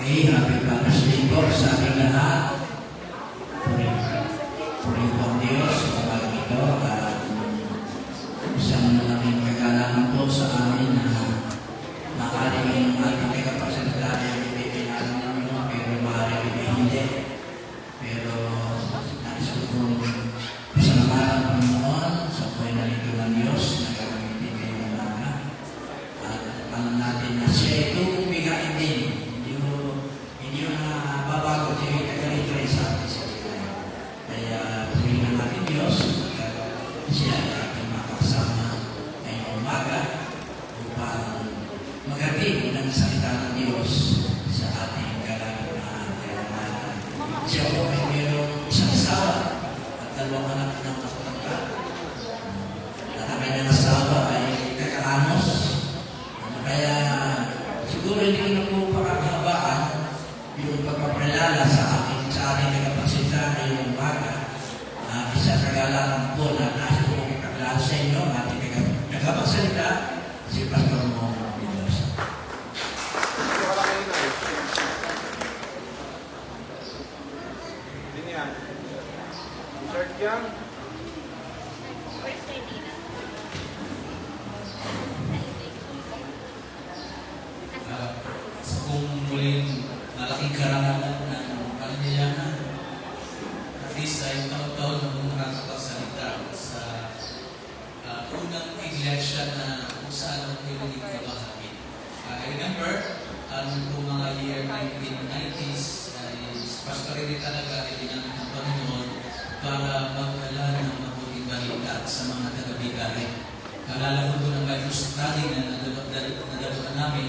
Okay, happy Father's Day po sa ating lahat. Purihin po ang Diyos sa umaga ito at isang malaking kagalakan po sa amin na maaari yung ating kapagsalita ay ibiginalan ninyo pero maaari hindi. Pero nais ko pong pasalamatan ng Panginoon sa buhay na nito ng Diyos na gagamitin kayo ng umaga. At alam natin na siya ito umigain din. Hindi yung babago siya yung kagalito rin sa atin sa buhay. Kaya purihin natin Diyos siya ay ating makasama ngayong umaga upang magating ng salita ng Diyos sa ating kalagayan. Siya po ay mayroong isang asawa at dalawang anak ng kapatid. At ang kanyang asawa ay kakaanos. Kaya siguro hindi ko na po pakakabaan yung pagpapalala sa ating tagapagsita ngayong umaga. Isa kagalakan po na nasa po kakilala sa inyo, ating tagapagsalita, si Pastor Mo Mendoza. Start yan. Sa kung muling malaking karangalan ng Panginoon, at least ay taon-taon na nakakapagsalita sa unang iglesia na kung saan ang piling kabahagi. I remember, kung mga year 1990s, ay pastor rin talaga ay ginamit ng Panginoon para magdala ng mabuting balita sa mga taga-bigay. Kalala ko ng Bible study na nadalaman namin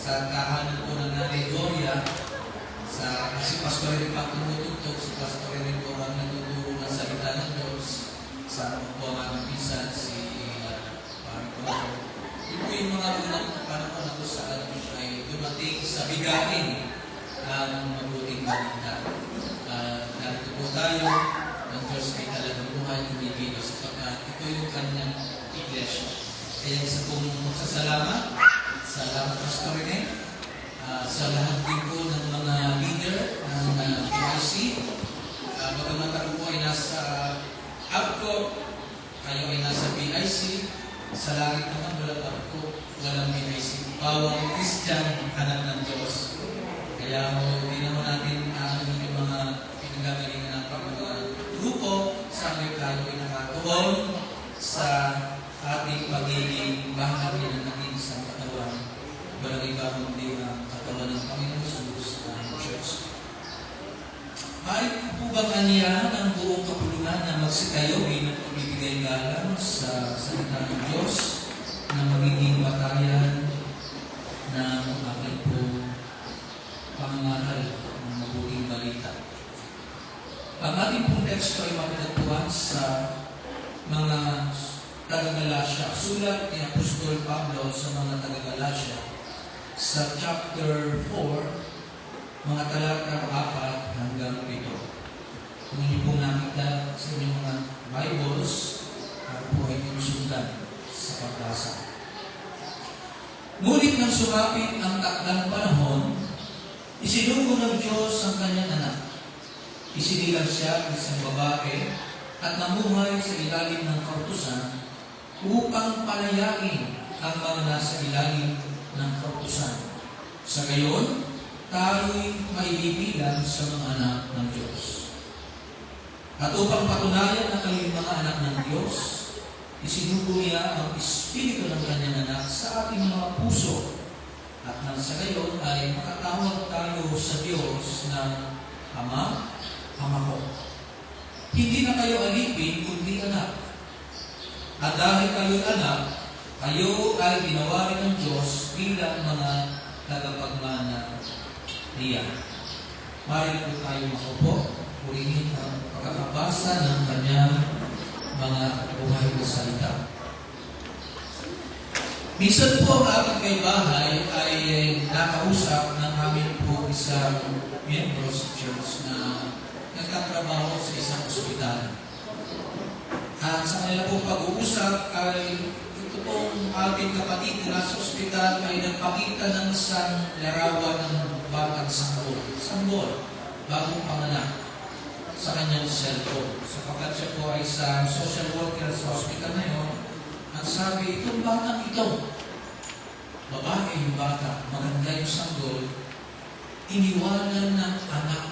sa tahanan po ng Nanay Gloria, si Pastor rin pa tumututok, si Pastor rin po ang natuturo ng salita ng Diyos, sa po ang aming pinsan, si Parang. Yun po yung mga unang panahon na kung saan ay dumating sa bigain ang mabuting balita. Narito po tayo, ang Diyos ay talagang buhay ng bibigyo sapagkat ito yung kanyang iglesia. Kaya isa pong magsasalamat sa lahat ng Pastor Rene, sa lahat din po ng mga leader ng PIC. Bagamat ako po ay nasa ABCO, kayo ay nasa PIC, sa langit naman walang ABCO, walang PIC. Bawang Christian, anak ng Diyos. Kaya hindi naman natin yung mga pinagagalingan natin mga grupo sa aming tayo ay nakatuon sa ating pagiging bahagi ng naging isang katawan. Walang iba kundi ang katawan ng Panginoon Jesus ng Church. Ay po bang aniyahan ang buong kapulungan na magsitayo bilang pagbibigay galang sa salita ng Diyos na magiging batayan ng aking po pangangaral ng mabuting balita. Ang ating pong teksto ay matatagpuan sa mga taga-Galacia. Sulat ni Apostol Pablo sa mga taga-Galacia sa chapter 4, mga talata 4 hanggang 7. Kung hindi po nakita sa inyong mga Bibles, po ay inusundan sa pagbasa. Ngunit nang sumapit ang takdang panahon, isinugo ng Diyos ang kanyang anak. Isinilang siya ng isang babae at namuhay sa ilalim ng kautusan upang palayain ang mga nasa ilalim ng kautusan. Sa gayon, tayo'y maibibilang sa mga anak ng Diyos. At upang patunayan na kayo'y mga anak ng Diyos, isinugo niya ang Espiritu ng kanyang anak sa ating mga puso. At nang sa gayon ay makatawag tayo sa Diyos ng Ama, Ama ko. Hindi na kayo alipin, kundi anak. At dahil kayo'y anak, kayo ay ginawa rin ng Diyos bilang mga tagapagmana niya. Mari po tayo makupo, purihin ang pagkakabasa ng kanyang mga buhay na salita. Minsan po ang aking kay bahay ay nakausap ng aming po isang miyembro sa church na nagtatrabaho sa isang ospital. At sa kanila pong pag-uusap ay ito pong ating kapatid na sa ospital ay nagpakita ng isang larawan ng batang sanggol. Sanggol, bagong panganak sa kanyang cellphone. Sapagkat siya po ay sa social worker sa hospital na yun, at sabi, itong batang ito, babae yung bata, maganda yung sanggol, iniwanan ng anak,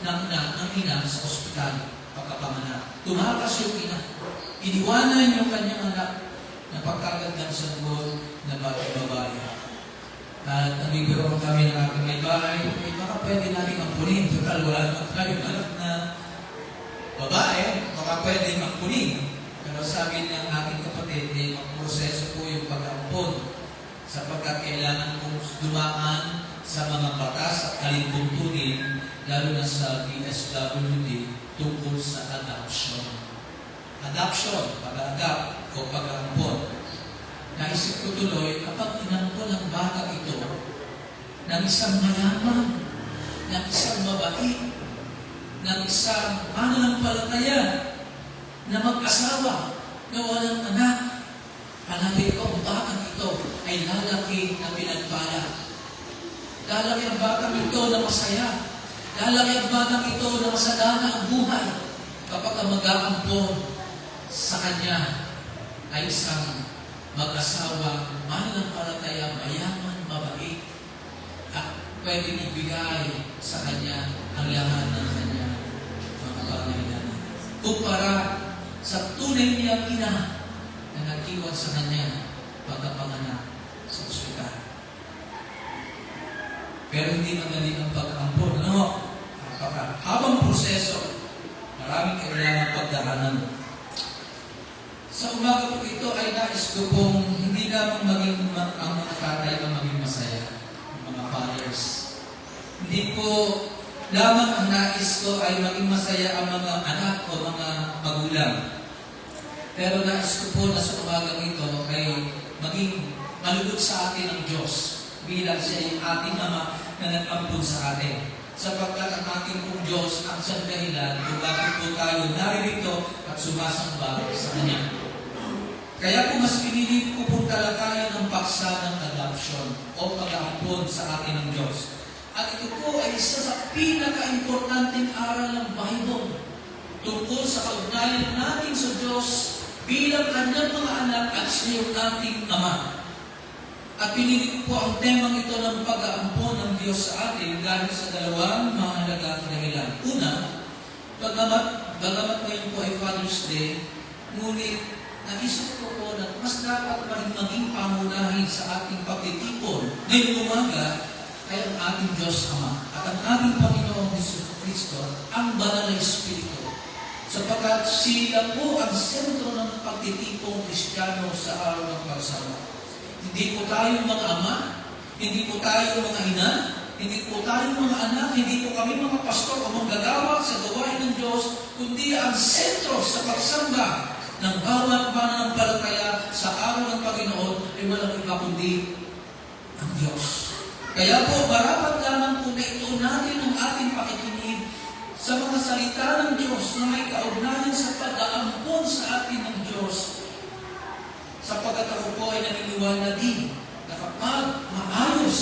ng ina sa ospital pagkapanganak. Tumakas yung ina. Iniwanan yung kanyang anak na pagkagandang sanggol na babae. At nabibiro kami ng aking may bahay, baka pwede natin magpunin. Total, wala naman tayong anak na babae, baka pwede magpunin. Pero sabi ng aking kapatid, magproseso po yung pag-ampon sapagkat kailangan kong dumaan sa mga batas at kalintuntunin, lalo na sa DSWD, tungkol sa adoption. Adoption, pag-adapt o pag-ampon. Naisip ko tuloy, kapag inampon ang bata ito ng isang mayaman, ng isang mabait, ng isang mananampalataya, na mag-asawa, na walang anak, hanapin ko ang batang ito ay lalaki na pinagpala. Lalaki ang batang ito na masaya. Lalaki ang batang ito na masadana ang buhay kapag ang mag-aampon sa kanya ay isang mag-asawa, mananampalataya, mayaman, mabait, at pwedeng ibigay sa kanya ang lahat ng kanya mga pangailangan. Kumpara sa tunay niyang ina na nag-iwan sa kanya pagkapanganak sa ospital. Pero hindi madali ang pag-ampon. Ano? Habang proseso, maraming kailangan pagdaanan. Sa umaga po ito ay nais ko pong hindi lamang maging ang mga tatay ang maging masaya, mga fathers. Hindi po lamang ang nais ko ay maging masaya ang mga anak o mga magulang. Pero nais ko po na sa umagang ito ay maging malugod sa atin ang Diyos bilang siya yung ating Ama na nag-ampun sa atin. Sapagkat ang ating pong Diyos ang siyang dahilan kung bakit po tayo naririto at sumasamba sa Kanya. Kaya po mas pinili ko po talakayan ang paksa ng adoption o pag-aampon sa atin ng Diyos. At ito po ay isa sa pinaka-importanting aral ng Bible tungkol sa kaugnayan natin sa Diyos bilang Kanyang mga anak at siya yung ating Ama. At pinili ko po ang temang ito ng pag-aampon ng Diyos sa atin dahil sa dalawang mahalagang dahilan. Una, bagamat ngayon po ay Father's Day, ngunit naisip ko po na mas dapat pa rin maging pangunahin sa ating pagtitipon ngayong umaga ay ang ating Diyos Ama at ang ating Panginoong Jesucristo, ang Banal na Espiritu. Sapagkat siya po ang sentro ng pagtitipong Kristiyano sa araw ng pagsawa. Hindi po tayo mga ama, hindi po tayo mga ina, hindi po tayo mga anak, hindi po kami mga pastor o manggagawa sa gawain ng Diyos, kundi ang sentro sa pagsamba ng bawat mananampalataya sa araw ng Panginoon ay walang iba kundi ang Diyos. Kaya po, marapat lamang po na ito natin ang ating pakikinig sa mga salita ng Diyos na may kaugnayan sa pag-aampon sa atin ng Diyos. Sapagkat ako po ay naniniwala din na kapag maayos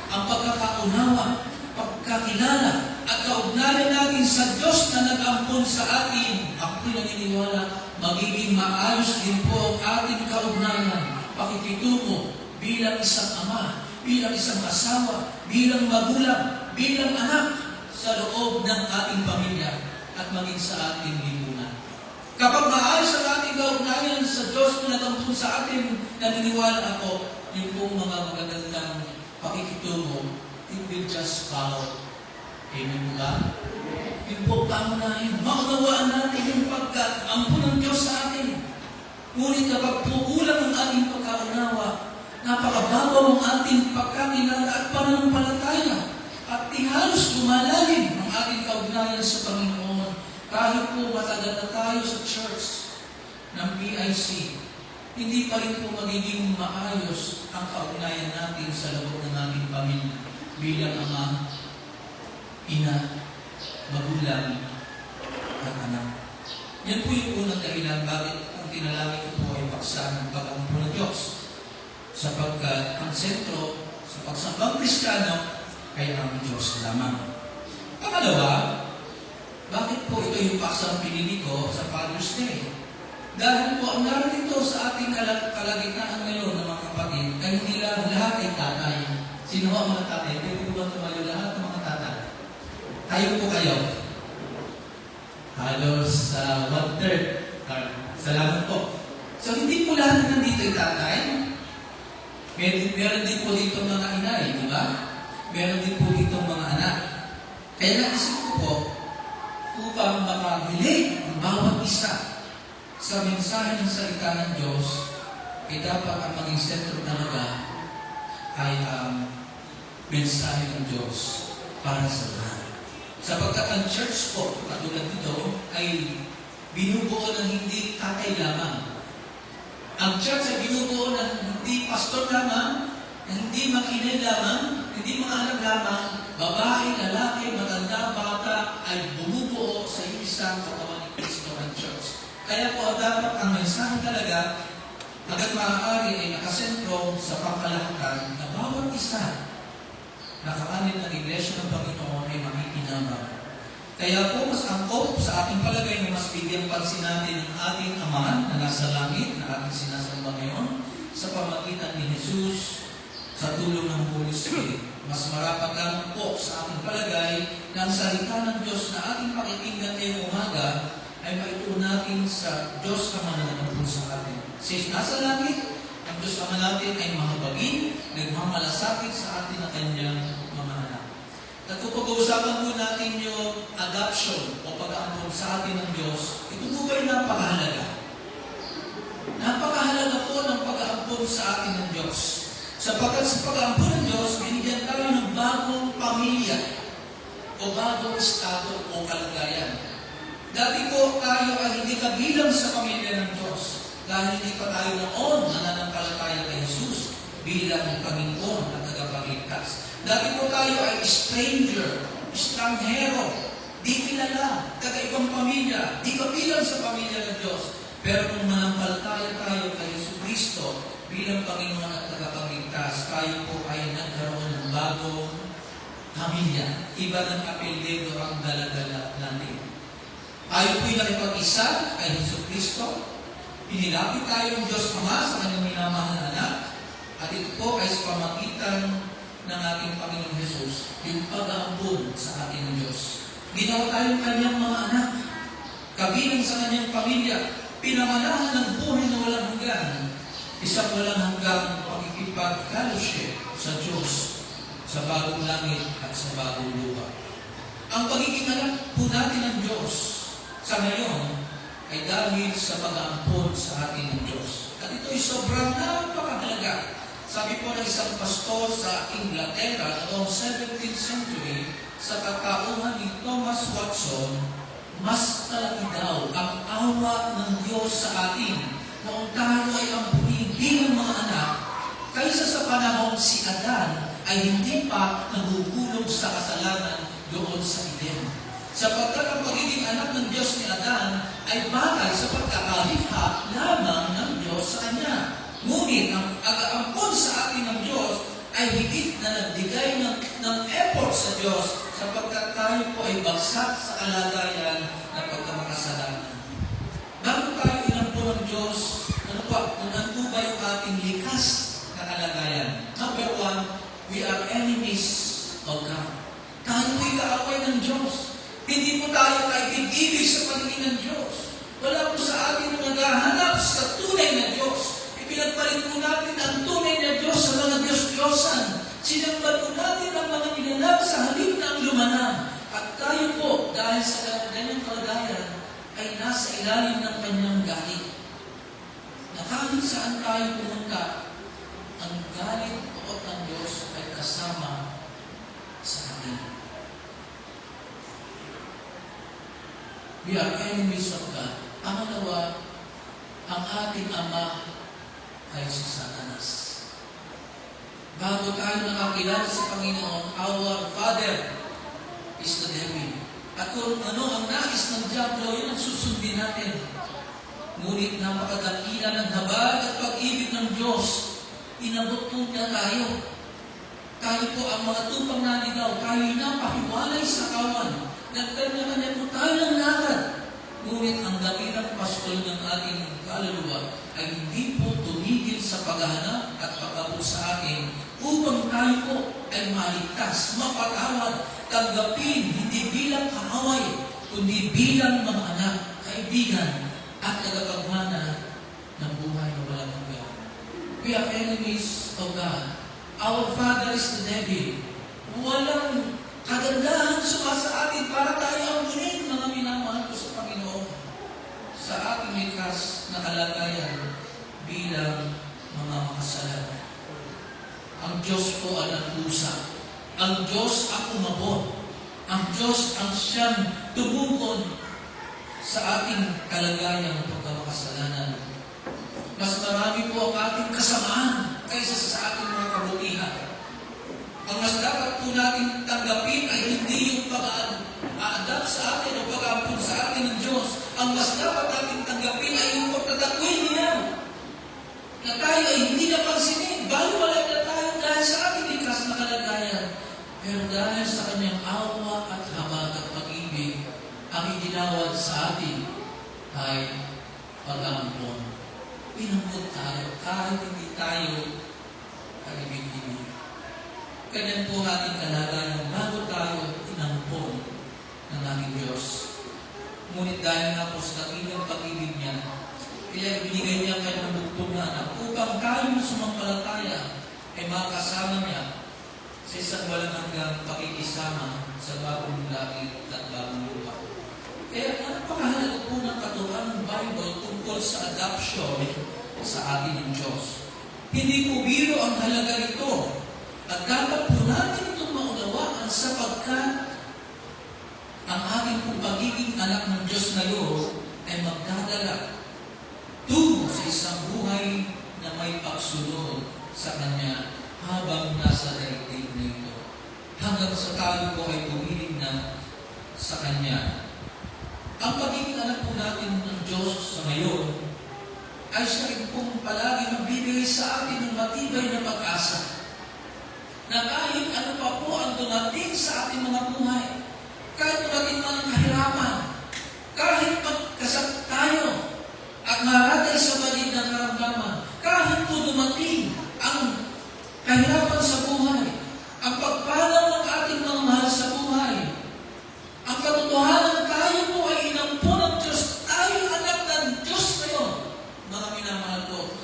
ang pagkakaunawa, pagkakilala at kaugnayan natin sa Diyos na nag-ampon sa atin, ako po'y naniniwala magiging maayos din po ang ating kaugnayan, pakikitungo bilang isang ama, bilang isang asawa, bilang magulang, bilang anak sa loob ng ating pamilya at maging sa ating lipunan. Kapag maayos ang ating kaugnayan sa Diyos na nag-ampon sa atin, naniniwala ako, yung pong mga magagandang pakikitungo, it will just follow. Amen ba? Yung pong pangunahin, maunawaan natin yung pagka-ampon ng Diyos sa atin. Ngunit kapag puulang ang ating pagkaunawa, napakababaw ang ating pagkakilala at pananampalataya at halos lumalalim ang ating kaugnayan sa Panginoon. Kahit po matagal na tayo sa church ng PIC, hindi pa rin po magiging maayos ang kaugnayan natin sa loob ng ating pamilya bilang ama, ina, magulang, at anak. Yan po yung unang dahilan bakit ang tinalangin ko po ay paksa ng pag-ampon ng Diyos. Sapagkat ang sentro sa pagsambang Kristiyano ay ang Diyos lamang. Pangalawa, bakit po ito yung paksang pinili ko sa Father's Day? Dahil po ang narito sa ating kalagitnaan ngayon ng mga kapatid ay hindi lahat ay tatay. Sino ang mga tatay? Pwede po ba tumayo lahat ng mga tatay? Tayo po kayo. Halos 1/3. Salamat po. So hindi po lahat na nandito ay tatay. Meron din po dito mga inay, di ba? Meron din po dito mga anak. Kaya naisip ko po, upang makahilid ang bawat isa sa mensahe ng salita ng Diyos, ay dapat ang maging sentro talaga ay ang mensahe ng Diyos para sa lahat. Sapagkat ang church po, katulad nito, ay binubuo ng hindi tatay lamang. Ang church ay binubuo ng hindi pastor lamang, hindi makinil lamang, hindi mga anak lamang, babae, lalaki, matanda, bata, ay bumubuo sa isang katawan ni Kristo ng church. Kaya po dapat ang mensahe talaga, hanggat maaari ay nakasentro sa pangkalahatan na bawat isa na kaanib ng Iglesia ng Panginoon ay makikinabang. Kaya po mas angkop sa ating palagay na mas bigyan pansin natin ang ating Ama na nasa langit na ating sinasamba ngayon sa pamagitan ni Jesus sa tulong ng Holy Spirit. Mas marapat lamang po sa ating palagay na ang salita ng Diyos na ating pakikinggan ngayong umaga ay maituon natin sa Diyos Ama na nanampun sa atin. Since nasa langit, ang Diyos Ama natin ay mahabagin, nagmamalasakit sa atin na kanyang mga anak. At kung pag-uusapan po natin yung adoption o pag-aampon sa atin ng Diyos, ito po ba'y napakahalaga? Napakahalaga po ng pag-aampon sa atin ng Diyos. Sapagkat sa pag-aampon ng Diyos, binigyan tayo ng bagong pamilya o bagong estado o kalagayan. Dati po tayo ay hindi kabilang sa pamilya ng Diyos dahil hindi pa tayo noon nananampalataya kay Jesus bilang Panginoon at tagapagligtas. Dati po tayo ay stranger, estranghero, di kilala, kakaibang pamilya, di kabilang sa pamilya ng Diyos. Pero kung manampalataya tayo kay Jesucristo bilang Panginoon at tagapagligtas, tayo po ay nagkaroon ng bagong pamilya. Iba ng apelyido ang dala-dala natin. Tayo po'y nakipag-isa kay Jesucristo. Pinilapit tayo ng Diyos Ama sa kanyang minamahal na anak. At ito po ay sa pamagitan ng ating Panginoong Jesus, yung pag-aampon sa atin ng Diyos. Ginawa tayong kanyang mga anak, kabilang sa kanyang pamilya, pinamanahan ng buhay na walang hanggan, isang walang hanggang pakikipag-fellowship sa Diyos, sa bagong langit at sa bagong lupa. Ang pagiging anak po natin ng Diyos sa ngayon ay dahil sa pag-aampon sa atin ng Diyos. At ito'y sobrang napakahalaga. Sabi po ng isang pastor sa Inglaterra noong 17th century, sa katauhan ni Thomas Watson, mas malaki daw ang awa ng Diyos sa atin noong tayo ay ampunin bilang mga anak kaysa sa panahon si Adan ay hindi pa nagugulog sa kasalanan doon sa Eden. Sapagkat ang pagiging anak ng Diyos ni Adan ay batay sa pagkakalikha lamang ng Diyos sa kanya. Ngunit ang pag-aampon sa atin ng Diyos ay higit na nagbigay ng effort sa Diyos sapagkat tayo po ay bagsak sa kalagayan ng pagkamakasalanan. Bago tayo inampon ng Diyos, ano po ba yung ating likas na kalagayan? Number 1, we are enemies of God. Tayo ay kaaway ng Diyos. Hindi po tayo kaibig-ibig sa paningin ng Diyos. Wala po sa atin na naghahanap sa tunay na Diyos. Pinagpalit po natin ang tunay na Diyos sa mga Diyos-Diyosan. Sinambal po natin ang mga nilalang sa halip na ang lumanang. At tayo po, dahil sa kanyang kalagayan, ay nasa ilalim ng kanyang galit. Na kahit saan tayo pumunta, ang galit po ng Diyos ay kasama sa atin. We are enemies of God. Pangalawa, ang ating Ama ay si Satanas. Bago tayo nakakilala sa Panginoon, our Father is the devil. At kung ano ang nais ng Diablo, yun ang susundin natin. Ngunit napakadakila ng habag at pag-ibig ng Diyos, inabot po niya tayo. Tayo po ang mga tupang naligaw, tayo napahiwalay sa kawan. Nagkanya-kanya po tayo ng lakad. Ngunit ang dakilang pastol ng ating kaluluwa ay hindi po tumigil sa paghahanap at pag-abot sa atin upang tayo po ay maligtas, mapatawad, tanggapin, hindi bilang kaaway, kundi bilang mga anak, kaibigan, at tagapagmana ng buhay na walang hanggan. We are enemies of God. Our father is the devil. Walang kagandahan sa atin para tayo ampunin, mga minamahal ko sa Panginoon, sa ating likas na kalagayan bilang mga makasalanan. Ang Diyos po ang nagpusa. Ang Diyos ang umabot. Ang Diyos ang siyang tumugon sa ating kalagayang pagkamakasalanan. Mas marami po ang ating kasamaan kaysa sa ating mga kabutihan. Ang mas dapat po natin tanggapin ay hindi yung pag-a-adapt sa atin o pag-aampun sa atin ng Diyos. Ang mas dapat natin tanggapin ay yung pagtatakwin niya. Na tayo ay hindi napansinin. Baliwalay na tayo dahil sa ating likas na kalagayan. Pero dahil sa kanyang awa at habag at pag-ibig, ang itinawad sa atin ay pag-aampun. Pinampun tayo kahit hindi tayo kaibig-ibig. Ganyan po ating kalagayan bago tayo inampun ng ating Diyos. Ngunit dahil nga po sa dakilang pag-ibig niya, kaya ibinigay niya ang kanyang bugtong na anak upang tayo sumampalataya ay makasama niya sa isang walang hanggang pakikisama sa bagong langit at bagong lupa. Kaya napakahalaga po ng katuruan ng Bible tungkol sa adoption sa atin ng Diyos. Hindi po biro ang halaga nito at dapat po natin itong maunawaan sapagkat ang ating pong pagiging anak ng Diyos ngayon ay magdadala tungo sa isang buhay na may pagsunod sa Kanya habang nasa daigdig na ito. Hanggang sa tayo po ay pumiling na sa Kanya. Ang pagiging anak po natin ng Diyos sa ngayon ay siya rin pong palagi magbibigay sa atin ng matibay na pag-asa na kahit ano pa po ang dumating sa ating mga buhay, kahit dumating man ang kahirapan, kahit magkasakit tayo at maratay sa balid ng karamdaman, kahit po dumating ang kahirapan sa buhay, ang pagpalaw ng ating mga mahal sa buhay, ang katotohanan tayo po ay inampun ng Diyos, tayo anak ng Diyos ngayon, mga minamahal ko.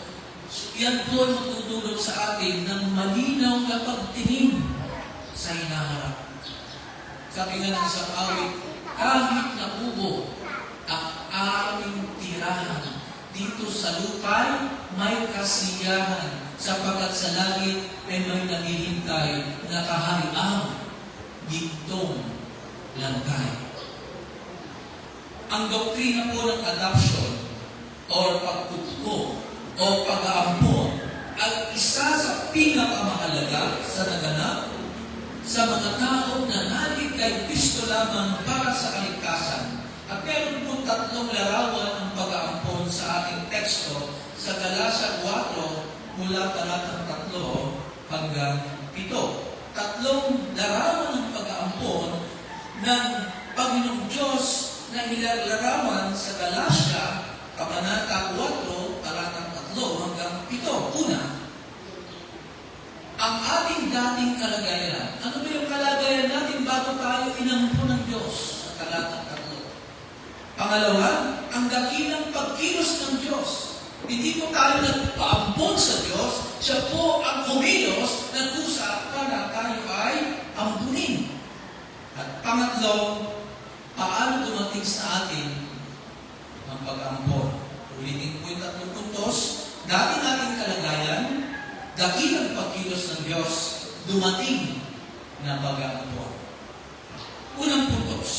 Yan po ay matutulog sa atin ng malinaw na pagtingin sa hinaharap. Sabi nga ng isang awit, kahit nakubo ang aming tirahan dito sa lupay, may kasiyahan sapagkat sa langit ay may naghihintay na kahariang gintong langkay. Ang doktrina po ng adoption or pagtutko o pag-aampon ay isa sa pinakamahalaga sa naganap sa mga taong nanalig kay Kristo lamang para sa kaligtasan. At meron pong tatlong larawan ang pag-aampon sa ating teksto sa Galatia 4 mula talatang 3 hanggang 7. Tatlong larawan ng pag-aampon ng Panginoong Diyos na ilalarawan sa Galatia Kabanata 4 talatang 3 hanggang 7. Una, ang ating dating kalagayan. Ano ba yung kalagayan natin bago tayo inampun ng Diyos? Sa talatang 3. Pangalawa, ang dakilang pagkilos ng Diyos. Hindi po tayo nagpaampon sa Diyos, siya po ang kumilos na kusa para tayo ay ampunin. At pangatlo, paano dumating sa atin ang pag-ampon? Ulitin po yung tatlong puntos. Dati nating kalagayan, dakilang pagkilos ng Diyos, dumating na pag-ampon. Unang puntos,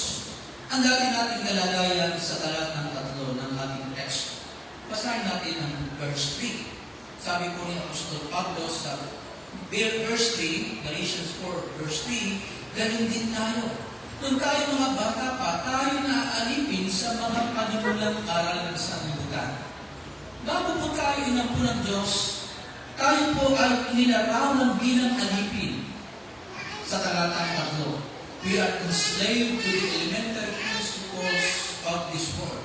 ang dati nating kalagayan sa talatang 3 ng ating teksto. Basahin natin ang verse 3. Sabi po ni Apostol Pablo sa verse 3, Galatians 4, verse 3, galing din tayo. Nung tayo mga bata pa, tayo naaalipin sa mga panimulang aral ng sanlibutan. Bago po tayo inampun ng Diyos, tayo po ay inilarawan bilang alipin. sa talatang 3. We are enslaved to the elementary principles of this world.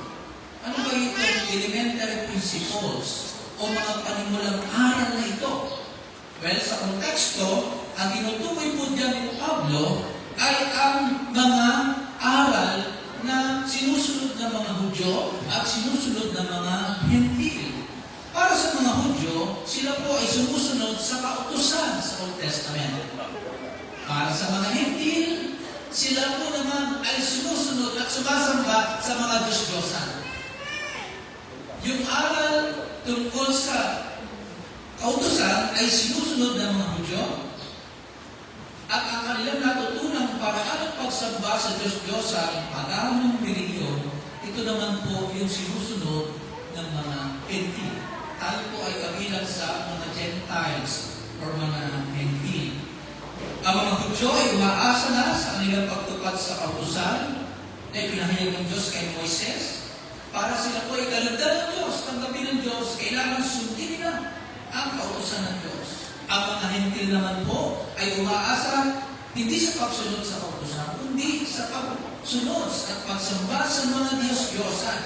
Ano ba itong elementary principles o mga panimulang aral na ito? Well, sa konteksto, ang tinutukoy po dyan ni Pablo ay ang mga aral na sinusunod ng mga Hudyo at sinusunod ng mga Hentil. Para sa mga Hudyo, sila po ay sumusunod sa kautusan sa Old Testament. Para sa mga Hentil, sila po naman ay sumusunod at sumasamba sa mga Diyos-Diyosan. Yung aral tungkol sa kautusan ay sinusunod ng mga Hudyo at ang kanilang natutunang paraan ng pagsamba sa Diyos-Diyosan, pag-aaral ng relihiyon, ito naman po yung sinusunod ng mga Hentil. Tayo po ay kabilang sa mga Gentiles o mga Hentil. Ang mga Hudyo ay umaasa na sa kanilang pagtupad sa kautusan na ipinahayag ng Diyos kay Moises. Para sila po ay kalagdan ng Diyos, tanggapin ng Diyos, kailangan sundin nila ang kautusan ng Diyos. Ang mga Hentil naman po ay umaasa hindi sa pagsunod sa kautusan, kundi sa pagsunod at pagsamba sa mga Diyos-Diyosan.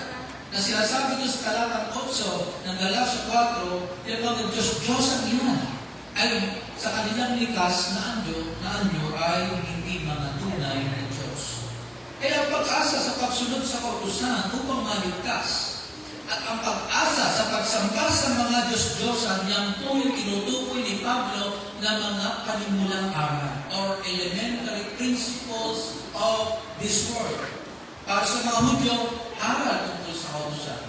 Na sinasabi doon sa talatang 8 ng Galatia 4, yung mga Diyos-Diyosan yan ay sa kanilang likas na anyo ay hindi mga tunay na Diyos. Kaya ang pag-asa sa pagsunod sa kautusan upang maligtas at ang pag-asa sa pagsamba sa mga Diyos-Diyosan, yan po yung tinutukoy ni Pablo na mga panimulang aral or elementary principles of this world. Para sa mga Hudyo, aral tungkol sa kautusan.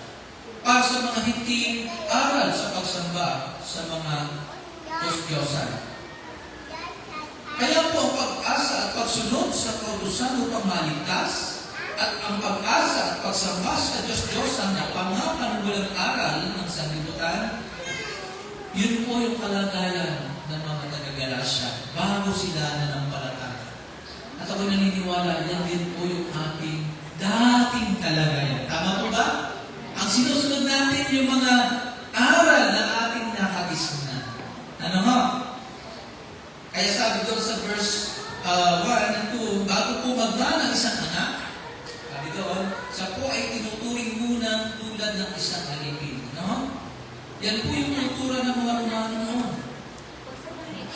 Para sa mga Hentil, aral sa pagsamba sa mga Diyos-Diyosan. Kaya po ang pag-asa at pagsunod sa kautusan upang maligtas at ang pag-asa at pagsamba sa Diyos-Diyosan na pangapanulang aral ng sanlibutan, yun po yung kalagayan ng mga taga-Galatia bago sila nanampalataya. At ako naniniwala, yan din po yung ating dating kalagayan. Tama po ba? Ang sinusunod natin yung mga aral na ating nakakisunan. Ano nga? Kaya sabi doon sa verse 1 and 2, bago po magmana ang isang anak, sabi doon, siya po ay tinuturing muna tulad ng isang alipin. No? Yan po yung kultura ng mga Romano noon.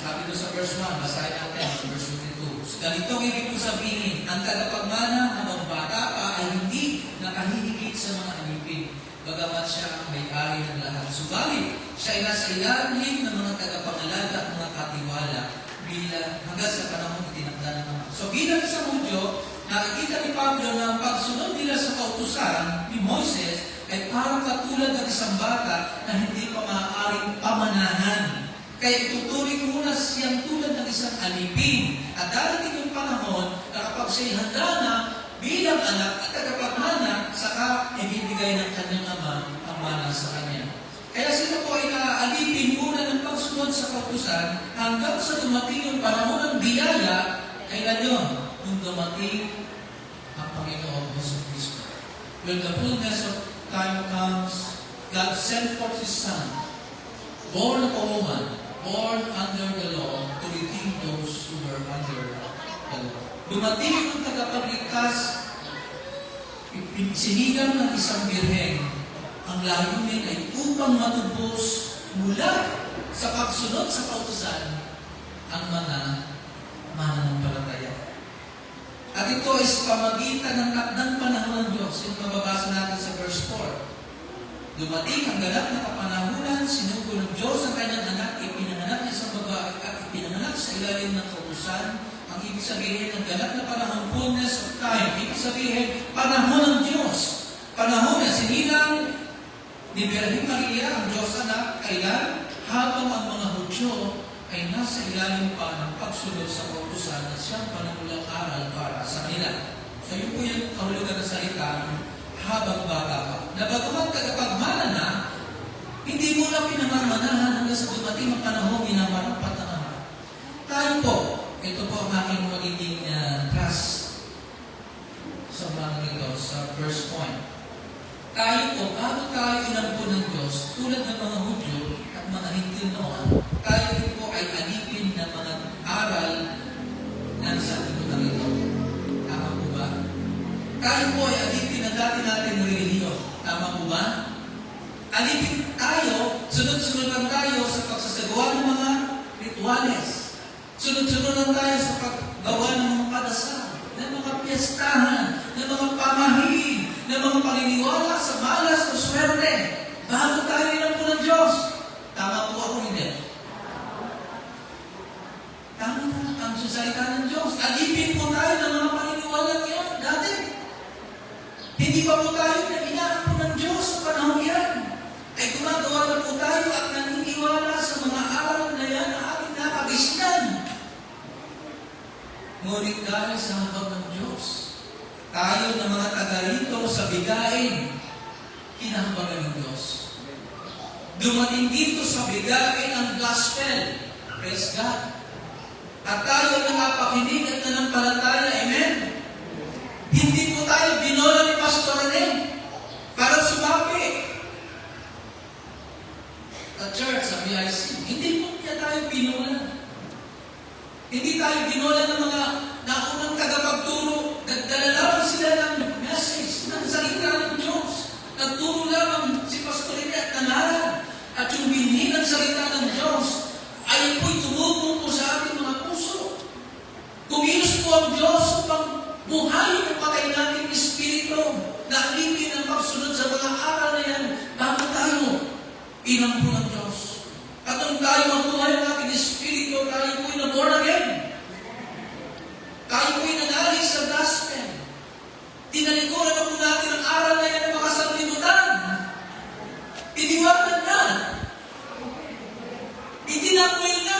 Sabi doon sa verse 1, basahin natin, verse 22. So, ganito ang ibig kong sabihin, ang tagapagmana habang bata pa ay hindi nakahihigit sa mga alipin, bagamat siya ang may-ari ng lahat. Subalit, siya ay nasa ilalim ng mga tagapangalaga at mga katiwala bilang hanggang sa panahon itinakda ng mga. So bilang sa Hudyo, nakikita ni Pablo na ang pagsunod nila sa kautusan ni Moises ay parang katulad ng isang bata na hindi pa maaaring pamanahan. Kaya tuturing muna siyang tulad ng isang alipin. At darating yung panahon na kapag siya'y handa na bilang anak at tagapagmana, saka ibibigay ng kanyang ama ang mana sa kanya. Kaya sila po ay naaalipin muna ng pagsunod sa kautusan hanggang sa dumating yung panahon ng biyaya. Kailan yun? Nung dumating ang Panginoon Hesus Cristo. When the fullness of time comes, God sent forth His Son, born of a woman, born under the law, to redeem those who were under the law. Dumating ang tagapagligtas, sinigang ng isang birhen. Ang layunin ay upang matubos mula sa pagsunod sa kautusan ang mga mananampalataya. At ito ay sa pamagitan ng takdang panahon ng Diyos. Yung mababasa natin sa verse 4. Dumating ang ganap na kapanahunan, sinugo ng Diyos ang kanyang anak, ipinanganak niya sa babae at ipinanganak sa ilalim ng kautusan. Ang ibig sabihin ng ganap na panahon, fullness of time. Ibig sabihin, panahon ng Diyos. Panahon na sinilang ni Birhen Maria, ang Diyos anak, kailan? Habang ang mga Hudyo ay nasa ilalim pa ng pagsunod sa kautusan na siyang panamulang aral para sa kanila. So yun po yung kahulugan ng salita, habang bata pa. Na bagamat tagapagmana na, hindi mo na pinamamanahan hanggang sa dumating ang panahon minamarapat ng ama. Tayo po, ito po ang aking magiging trust sa mga ito, sa first point. Tayo po, bago tayo inampun ng Diyos, tulad ng mga Hudyo at mga Hentil noon, tayo po ay alipin ng mga aral rituales. Sunod-sunod lang tayo sa paggawa ng mga kadasal, ng mga piyestahan, ng mga pamahiin, ng mga paniniwala sa malas o swerte, bago tayo inampo ng Diyos. Tama po ako, hindi? Tama na ang sasalita ng Diyos. Alipin po tayo ng mga paniniwala niya dati. Hindi pa po tayo na inampo ng Diyos sa panahon yan. Ay gumagawa na po tayo at naniniwala sa mga aral na yan na ating nakagisnan. Ngunit dahil sa habag ng Diyos, tayo na mga taga-rito sa bigain, kinahabagan ng Diyos. Dumating dito sa bigain ang gospel. Praise God. At tayo nakapakinig at nanampalataya. Amen? Hindi po tayo binola ni Pastor Rene para sumapi. At church, sa BIC, hindi po niya tayo binola. Hindi tayo binola ng mga naunang tagapagturo. Nagdala lamang sila ng message, ng salita ng Diyos. Nagturo lamang si Pastor Rene at nangaral. At yung binhi ng salita ng Diyos ay po'y tumubong po sa ating mga puso. Kumilos po ang Diyos upang buhayin ang patay nating espiritu na alipin ang pagsunod sa mga aral na yan bago tayo inampo ng Diyos. At nung tayo mabuhay ang ating espiritu, tayo po'y na-born again. Tayo po'y nanalig sa gospel. Tinalikuran na po natin ang aral na yan ng mga sanglibutan. Iniwanan na. Itinakwil na.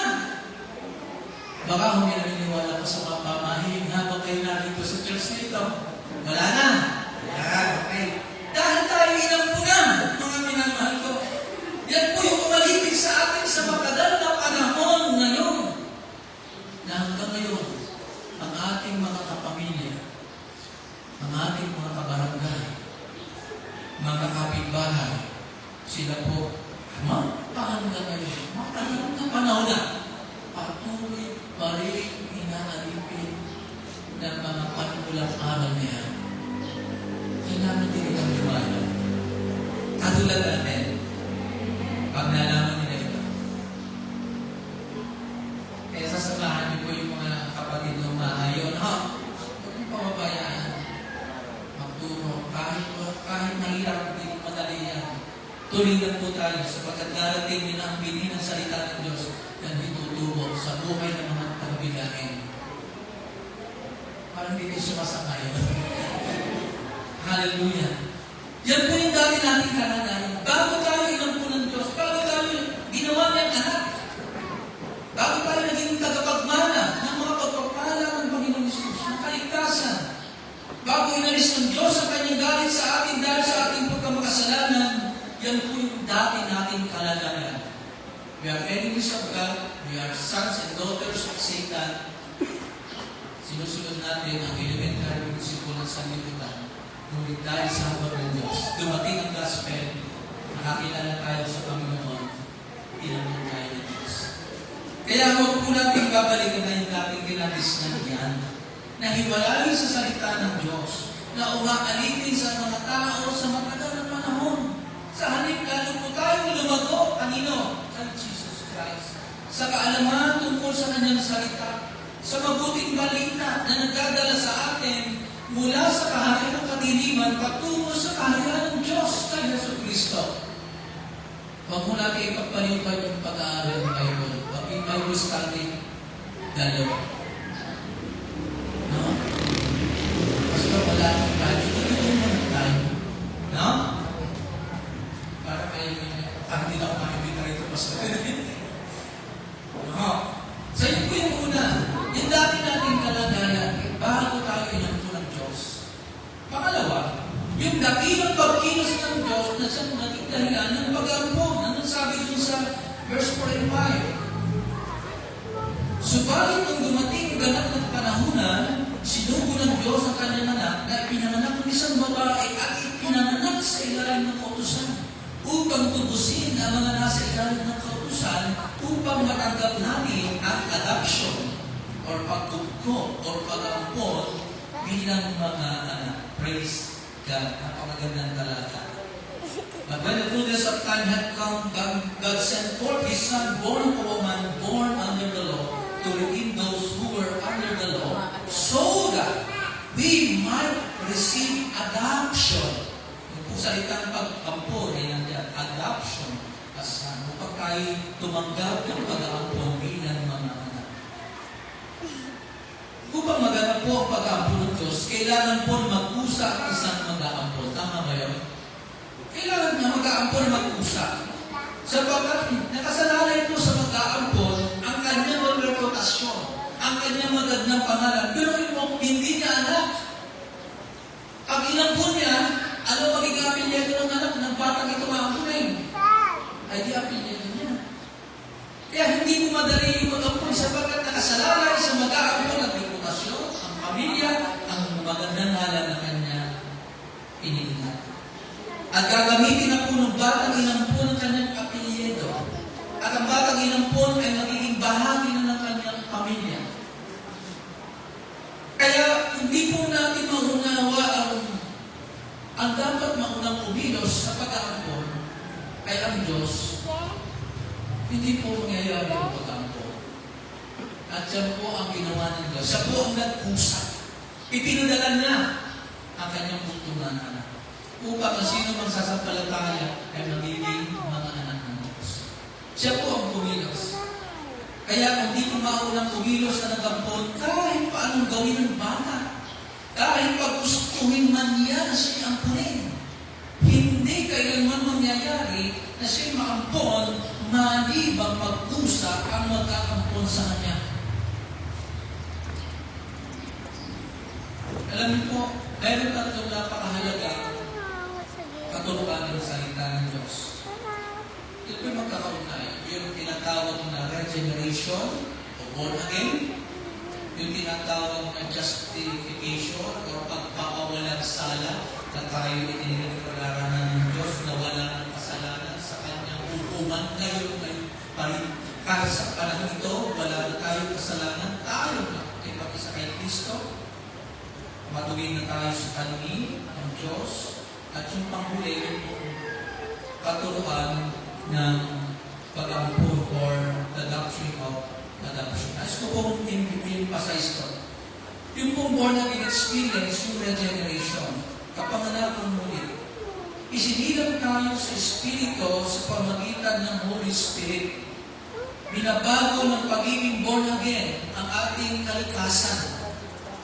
Baka kung naniniwala pa sa mga pamahiin habang kayo narito sa church nito, wala na. Yan, okay. Dahil tayo inampo na, mga minamahal ko. Yan po yung umalipin sa atin sa matagal na panahon ngayon. Na hanggang ngayon, ang ating mga kapamilya, ang ating mga kabarangay, mga kapitbahay, sila po, hanggang ngayon, matagal na panahon na, patuloy pa rin inaalipin ng mga panulang aral na yan. Kailangan din nilang lumayan. Katulad natin, pag nalaman nila ito. Kaya sasamahan niyo po yung mga kapatid ng maayon, huwag niyo pababayaan. Magturo, kahit mahirap, hindi madali yan. Tulingan po tayo sapagkat darating din ang bini ng salita ng Diyos na ituturo sa buhay ng mga taga-bigain. Parang hindi sumasangay. Hallelujah. Yan po yung dati nating kalagayan. Bago tayo inampo ng Diyos, bago tayo ginawa niyang anak, bago tayo naging tagapagmana ng mga pagpapala ng Panginoon Jesus, ng kaligtasan, bago inalis ng Diyos ang kanyang galit sa atin dahil sa ating pagkamakasalanan, yan po yung dati nating kalagayan. We are enemies of God. We are sons and daughters of Satan. Sinusunod natin ang elementary principle ng sanlibutan. Ngunit dahil sa habag ng Diyos, dumating ang gospel, nakakilala tayo sa Panginoon, tinanong tayo ng Diyos. Kaya huwag po natin babalikan na yung dating kinabisnan yan, na hiwalay sa salita ng Diyos, na umaalipin sa mga tao sa matagal na panahon. Sa halip, lalo po tayo lumago, kanino? Kay Jesus Christ. Sa kaalaman tungkol sa kanyang salita, sa mabuting balita na nagdadala sa atin mula sa kaharian ng kadiliman patungo sa kaharian ng Diyos kay Jesucristo. Huwag mo natin ipagpalipan yung pag-aaral ng Bible. Huwag yung Bible study, dalawa. No? Basta wala akong tayo. Ito yung tayo. No? Para kayo hindi na ako makikita rito, Pastor. No? So yun po yung una. Yung dati natin kalagayan, bago tayo inampo ng Diyos. Pangalawa, yung dakilang pagkilos ng Diyos na siyang naging dahilan ng pag-ampo. Ano sabi dun sa verse 4 and 5? Subalit nung dumating ganap ng panahunan, sinugo ng Diyos ang kanyang anak na ipinanganak ng isang babae at ipinanganak sa ilalim ng kautusan upang tubusin ang mga nasa ilalim ng kautusan upang matanggap natin ang adoption or pagtugko or pag-ampon bilang mga anak. Praise God. Napakagandang talata. But when the fullness of time had come, God sent forth His Son, born of a woman, born under the salitang pag-ampon ay nandiyan, adoption, upang tayo tumanggap ng pag-aampon bilang mga anak. Upang maganap po ang pag-aampon ng Diyos, kailangan po mag-usa ang isang mag-aampon. Tama ba yun? Kailangan niya mag-aampon na mag-usa. Sapagkat nakasalalay po sa mag-aampon ang kanyang reputasyon, ang kanyang magandang pangalan. Pero hindi niya anak. Pag inampon niya, ano magiging apelyido ng anak ng batang ito maampunin? Ay di apelyido niya. Kaya hindi mo madali yung mag-ampon sapagkat nakasalalay sa mag-aampon ang reputasyon, ang pamilya, ang magandang ngalan na kanya iniingat. At gagamitin na po ng batang inampon ang kanyang apelyido. At ang batang inampon ay magiging bahagi na ng kanyang pamilya. Kaya hindi po natin maunawa ang dapat maunang umilos sa pag-aampon ay ang Diyos. Hindi po mangyayari ang pag-aampon. At yan po ang ginawa ng Diyos. Siya po ang nag-usap. Ipinadala niya ang kanyang buntungan anak. Upang ang sino mang sasampalataya ay magiging mga anak ng Diyos. Siya po ang kumilos. Kaya kung di ko maunang kumilos na nag-ampon, kahit paanong gawin ng bata, kahit pag gustuhin man niya na siya'y ampunin, hindi kailanman mangyayari na siya'y maampon, malibang mag-usa ang mag-aampon sa kanya. Alam niyo po, mayroon tatlong napakahalaga katuruan ng salita ng Diyos. Ito yung magkakaunay. Yung tinatawag na regeneration o born again, yung tinatawag na justification o pagpapawalang sala na tayo itinigilaranan ng Diyos na wala ng kasalanan sa kanyang hukuman. Ngayon pa rin, kahit sa panahon ito, wala na tayong kasalanan, tayo na. Ipag-isa kay Kristo, matuwid na tayo sa kanini ng Diyos, at yung panghuli, yung katuruan ng pag-ampun or the doctrine of adoption. As ko pong in-emphasize ko, yung pong born again experience, yung regeneration, kapanganakan muli, isinilang tayo sa Espiritu sa pamagitan ng Holy Spirit. Binabago ng pagiging born again ang ating kalikasan.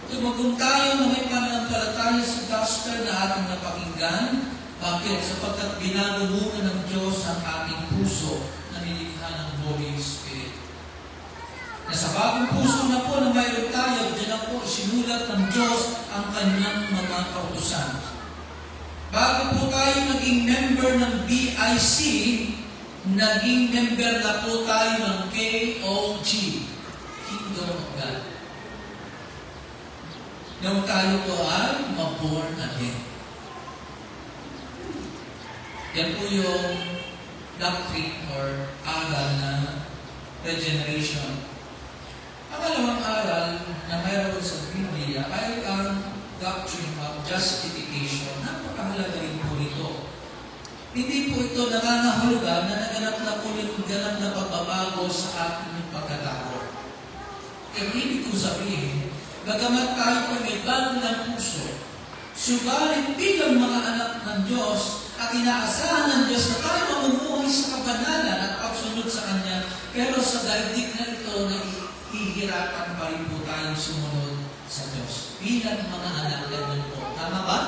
Tumagong tayo na may pananampalataya sa gospel na ating napakinggan. Bakit? Sapagkat binago muna ng Diyos ang ating puso na nilikha ng Holy Spirit. Na sa bagong puso na po na mayroon tayo, diyan na po sinulat ng Diyos ang kanyang mga kautusan. Bago po tayo naging member ng BIC, naging member na po tayo ng KOG, Kingdom of God. Nung tayo po ay ma-born again. Yan po yung doctrine or aral na regeneration. Ang alamang aral na mayroon sa Biblia ay ang doctrine of justification. Napakahalaga rin po ito. Hindi po ito nangangahulugan na naganap na po yung ganap na pagbabago sa ating pagkatao. Kaya ibig ko sabihin, bagamat tayo po may bago ng puso, subalit bilang mga anak ng Diyos at inaasahan ng Diyos na tayo mamumuhay sa kabanalan at pagsunod sa Kanya, pero sa daigdig na ito na hihirapan pa rin po tayong sumunod sa Diyos. Bilang mga anak ng po. Tama ba?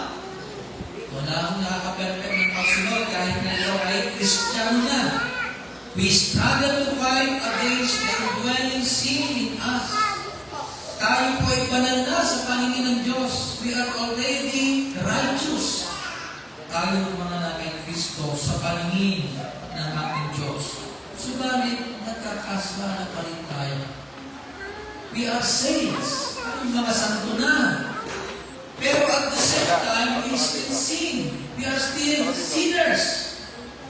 Wala akong nakaka-perfect ng pagsunod kahit na ito ay Kristiyano na. We struggle to fight against the indwelling sin in us. Tayo po ay banal na sa paningin ng Diyos. We are already righteous. Tayo mga anak ng Kristo sa paningin ng ating Diyos. Subalit, nagkakasala pa rin tayo. We are saints. Ang mga santo na. Pero at the same time, we still sin. We are still sinners.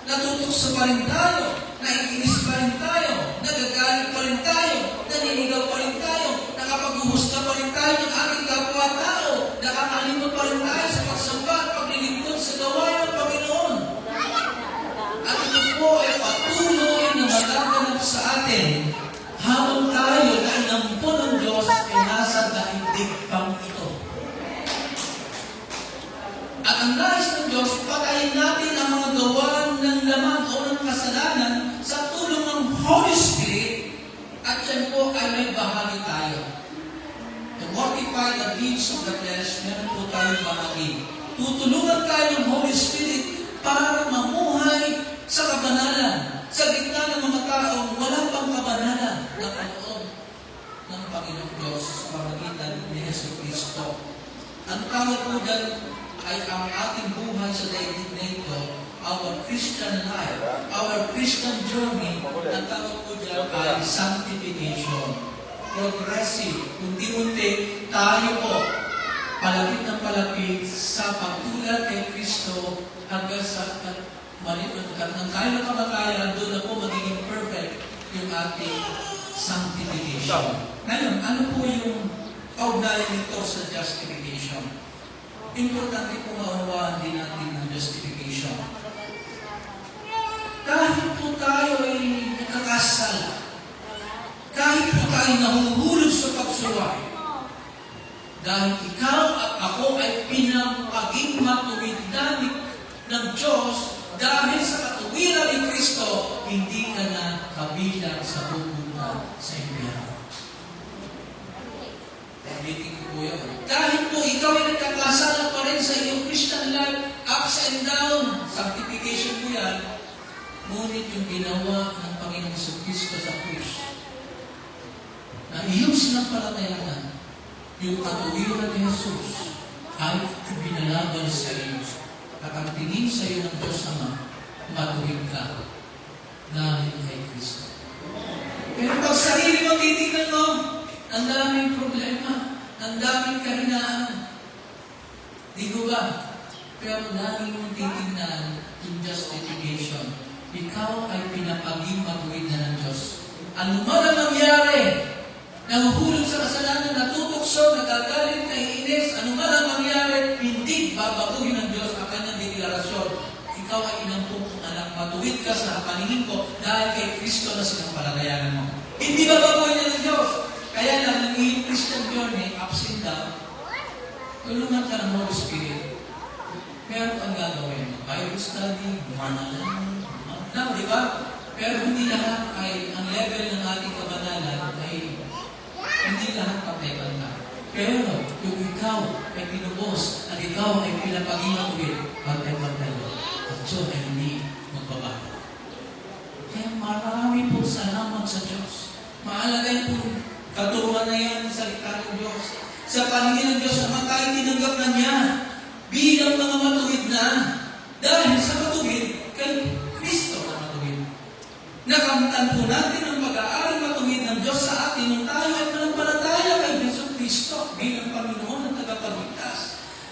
Natutukso pa rin tayo. Naiinis pa rin tayo. Nagagalit pa rin tayo. Naninigaw pa rin tayo. Nakapag-uhusga pa rin tayo ng ating kapwa-tao. Nakakalimot pa rin tayo sa pagsamba at paglilingkod sa gawain ng Panginoon. At ito po ay patuloy na magaganap sa atin habang tayo na inampon ng Diyos ay nasa daigdig pang ito. At ang nais ng Diyos, patayin na may bahagi tayo. To mortify the deeds of the flesh, meron po tayong bahagi. Tutulungan tayo ng Holy Spirit para mamuhay sa kabanalan. Sa gitna ng mga taong wala pang kabanalan na kaloob ng Panginoong Diyos sa pamagitan ni Yesu Cristo. Ang tawag po dyan ay ang ating buhay sa daigdig na ito, our Christian life, our Christian journey, ang tawag po dyan ay sanctification. Progressive. Unti-unti, tayo po palapit ng palapit sa pagtulad kay Kristo hanggang sa maliit ng tayo na kamatayan, doon na po magiging perfect yung ating sanctification. Ngayon, ano po yung kaugnayan nito sa justification? Importante po maunawaan din natin ang justification. Kahit po tayo ay nakakasala, kahit po tayo nahuhulog sa pagsuway, dahil ikaw at ako ay pinapaging matuwid ng Diyos, dahil sa katuwiran ni Kristo, hindi ka na kabilang sa pupunta sa impyerno. Ulitin ko po yun. Kahit po ikaw ay nagkakasala pa rin sa iyong Christian life, ups and down, sanctification po yan, ngunit yung ginawa ng Panginoong Kristo sa krus, na iyong sinampalatayanan, yung katuwiran ni Jesus ay binalaban sa iyo. At ang tingin sa iyo ng Diyos Ama, matuwid ka dahil kay Kristo. Pero pag sarili mo titignan mo, ang daming problema, ang daming kahinaan. Di ko ba? Pero lagi mong titignan yung justification. Ikaw ay pinapaging matuwid na ng Diyos. Ano man ang nangyari, nahuhulog sa kasalanan, natutokso, nagagalit, naiinis, ano man ang mangyari, hindi babaguhin ng Diyos ang kanyang deklarasyon. Ikaw ay inampung kong anak, matuwid ka sa paningin ko dahil kay Kristo na sinampalatayanan mo. Hindi babaguhin niya ng Diyos. Kaya lang, ang iyong Christian journey, ups and down, tulungan ka ng Holy Spirit. Meron kang gagawin. Bible study, manalan, di ba? Pero hindi lahat ay, ang level ng ating kabanalan ay hindi lahat patay-pantay. Pero, yung ikaw ay pinubos at ikaw ay pinapaging matuwid, patay-pantay mo. At so, ay hindi magbabago. Kaya marami po salamat sa Diyos. Maalagay po, katuruan na yan sa salita ng Diyos. Sa paningin ng Diyos, naman tayo tinanggap na niya bilang mga matuwid na dahil sa matuwid kay Kristo na matuwid. Nakamtan po natin ang pag-aaring matuwid ng Diyos sa atin nung tayo ay manampalataya kay Yesu Kristo bilang Panginoon at tagapagligtas.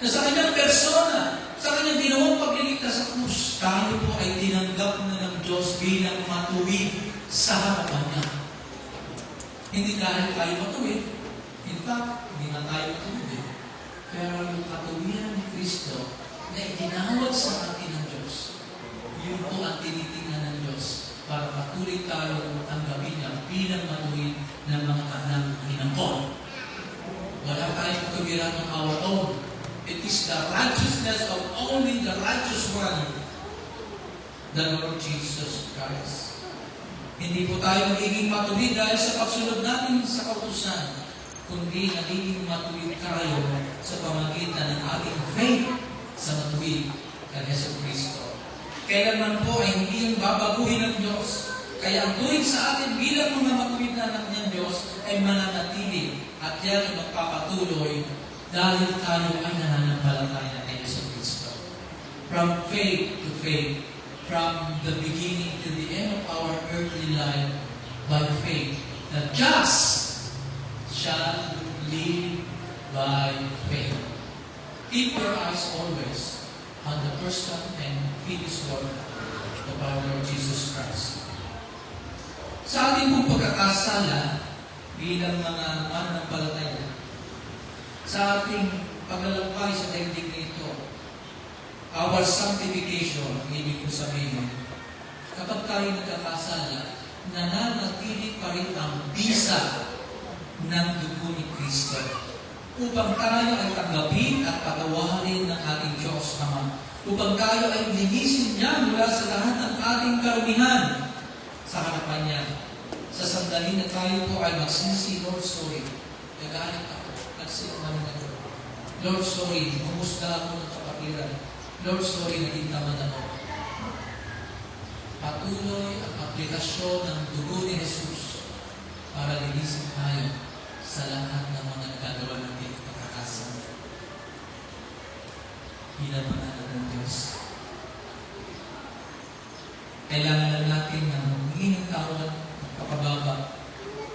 Na sa kanyang persona, sa kanyang ginawang pagliligtas sa krus, tayo po ay tinanggap na ng Diyos bilang matuwid sa harapan niya. Hindi dahil tayo matuwid, in fact, hindi na tayo matuwid. Pero yung katuwiran ni Kristo na itinawag sa atin ng Diyos, yun po ang tinitingnan ng Diyos para patuloy tayo tanggapin niya bilang matuwid ng mga anak ng inampon. Wala tayong katuwiran ng our own. It is the righteousness of only the righteous one, the Lord Jesus Christ. Hindi po tayo magiging matuwid dahil sa pagsunod natin sa kautusan, kundi nagiging matuwid tayo sa pamagitan ng ating faith sa matuwid kay Yesu Cristo. Kailanman po ay hindi yung babaguhin ng Diyos. Kaya ang tuwid sa atin bilang mga matuwid na anak ng Diyos ay mananatili at yan ay magpapatuloy dahil tayo ay nananampalataya kay Yesu Cristo. From faith to faith, from the beginning to the end of our earthly life, by faith, the just shall live by faith. Keep your eyes always on the person and finished work of our Lord Jesus Christ. Sa ating pong pagkakasala bilang mga mananampalataya, sa ating paglalakbay sa daigdig na ito, our sanctification, ibig ko sabihin, kapag tayo nagkakasala, nananatili pa rin ang bisa ng dugo ni Kristo upang tayo ay tanggapin at patawarin ng ating Diyos Ama, upang tayo ay linisin niya mula sa lahat ng ating karumihan sa harapan niya sa sandali sandali na tayo po ay magsisi, Lord, sorry. Nagalit ako. Nagsinungaling ako. Lord, sorry. Humusga ako ng kapatiran. Lord, sorry. Naging tamad ako. Patuloy ang aplikasyon ng dugo ni Jesus para linisin tayo sa lahat ng mga nagagawa natin pagkakasama. Pinapanalan ng Diyos. Kailangan lang natin ng humingi ng tawad, magpakababa.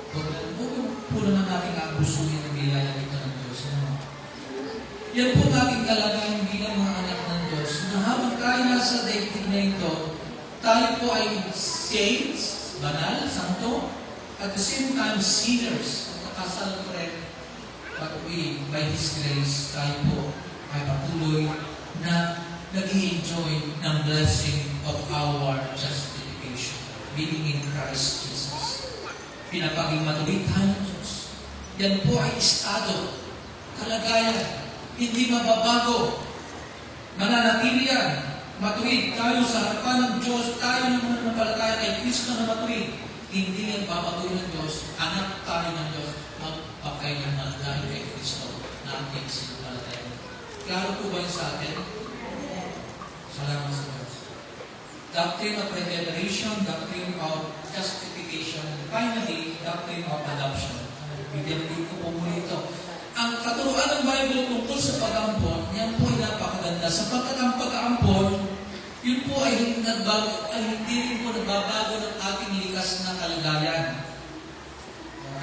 Huwag po naman natin abusuhin ang biyaya nito ng Diyos. Yan po ating kalagayan bilang mga anak ng Diyos na habang tayo nasa daigdig na ito, tayo po ay saints, banal, santo, at the same time sinners, nakasal ko rin. But we, by His grace, tayo po ay patuloy na nag-i-enjoy ng blessing of our justification, being in Christ Jesus. Pinapaging matuloy tayo ng Diyos. Yan po ay estado, kalagayan, hindi mababago. Mananatili yan. Matuwid tayo sa harapan ng Diyos, tayo ng mananampalataya kay Kristo na matuwid. Hindi yan babagoy ng Diyos, anak tayo ng Diyos, magpakailanman dahil kay Kristo na ating sinampalataya. Klaro po ba yun sa atin? Salamat sa Diyos. Doctrine of regeneration, doctrine of justification, and finally, doctrine of adoption. Bibigyan ko po muli ito. Ang katuruan ng Bible tungkol sa pag-ampon, yan po ay napakaganda. Sapagkat ang pag-ampon, yun po ay hindi rin po nagbabago ng ating likas na kalagayan.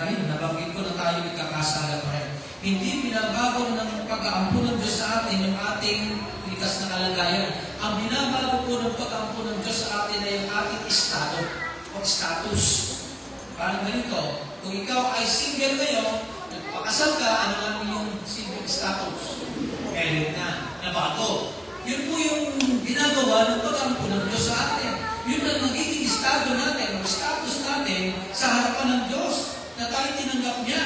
Kanina, nabanggit ko na tayo ikakasala pa rin. Hindi binabago ng pag-aampon ng Diyos sa atin yung ating likas na kalagayan. Ang binabago po ng pag-aampon ng Diyos sa atin ay yung ating estado o status. Parang ganito, kung ikaw ay single ngayon, nagpakasal ka, ano lang yung single status? Married na, nabago. Yun po yung ginagawa ng pag-aampon ng Diyos sa atin. Yun ang nagiging estado natin, o status natin sa harapan ng Diyos na tayo tinanggap niya.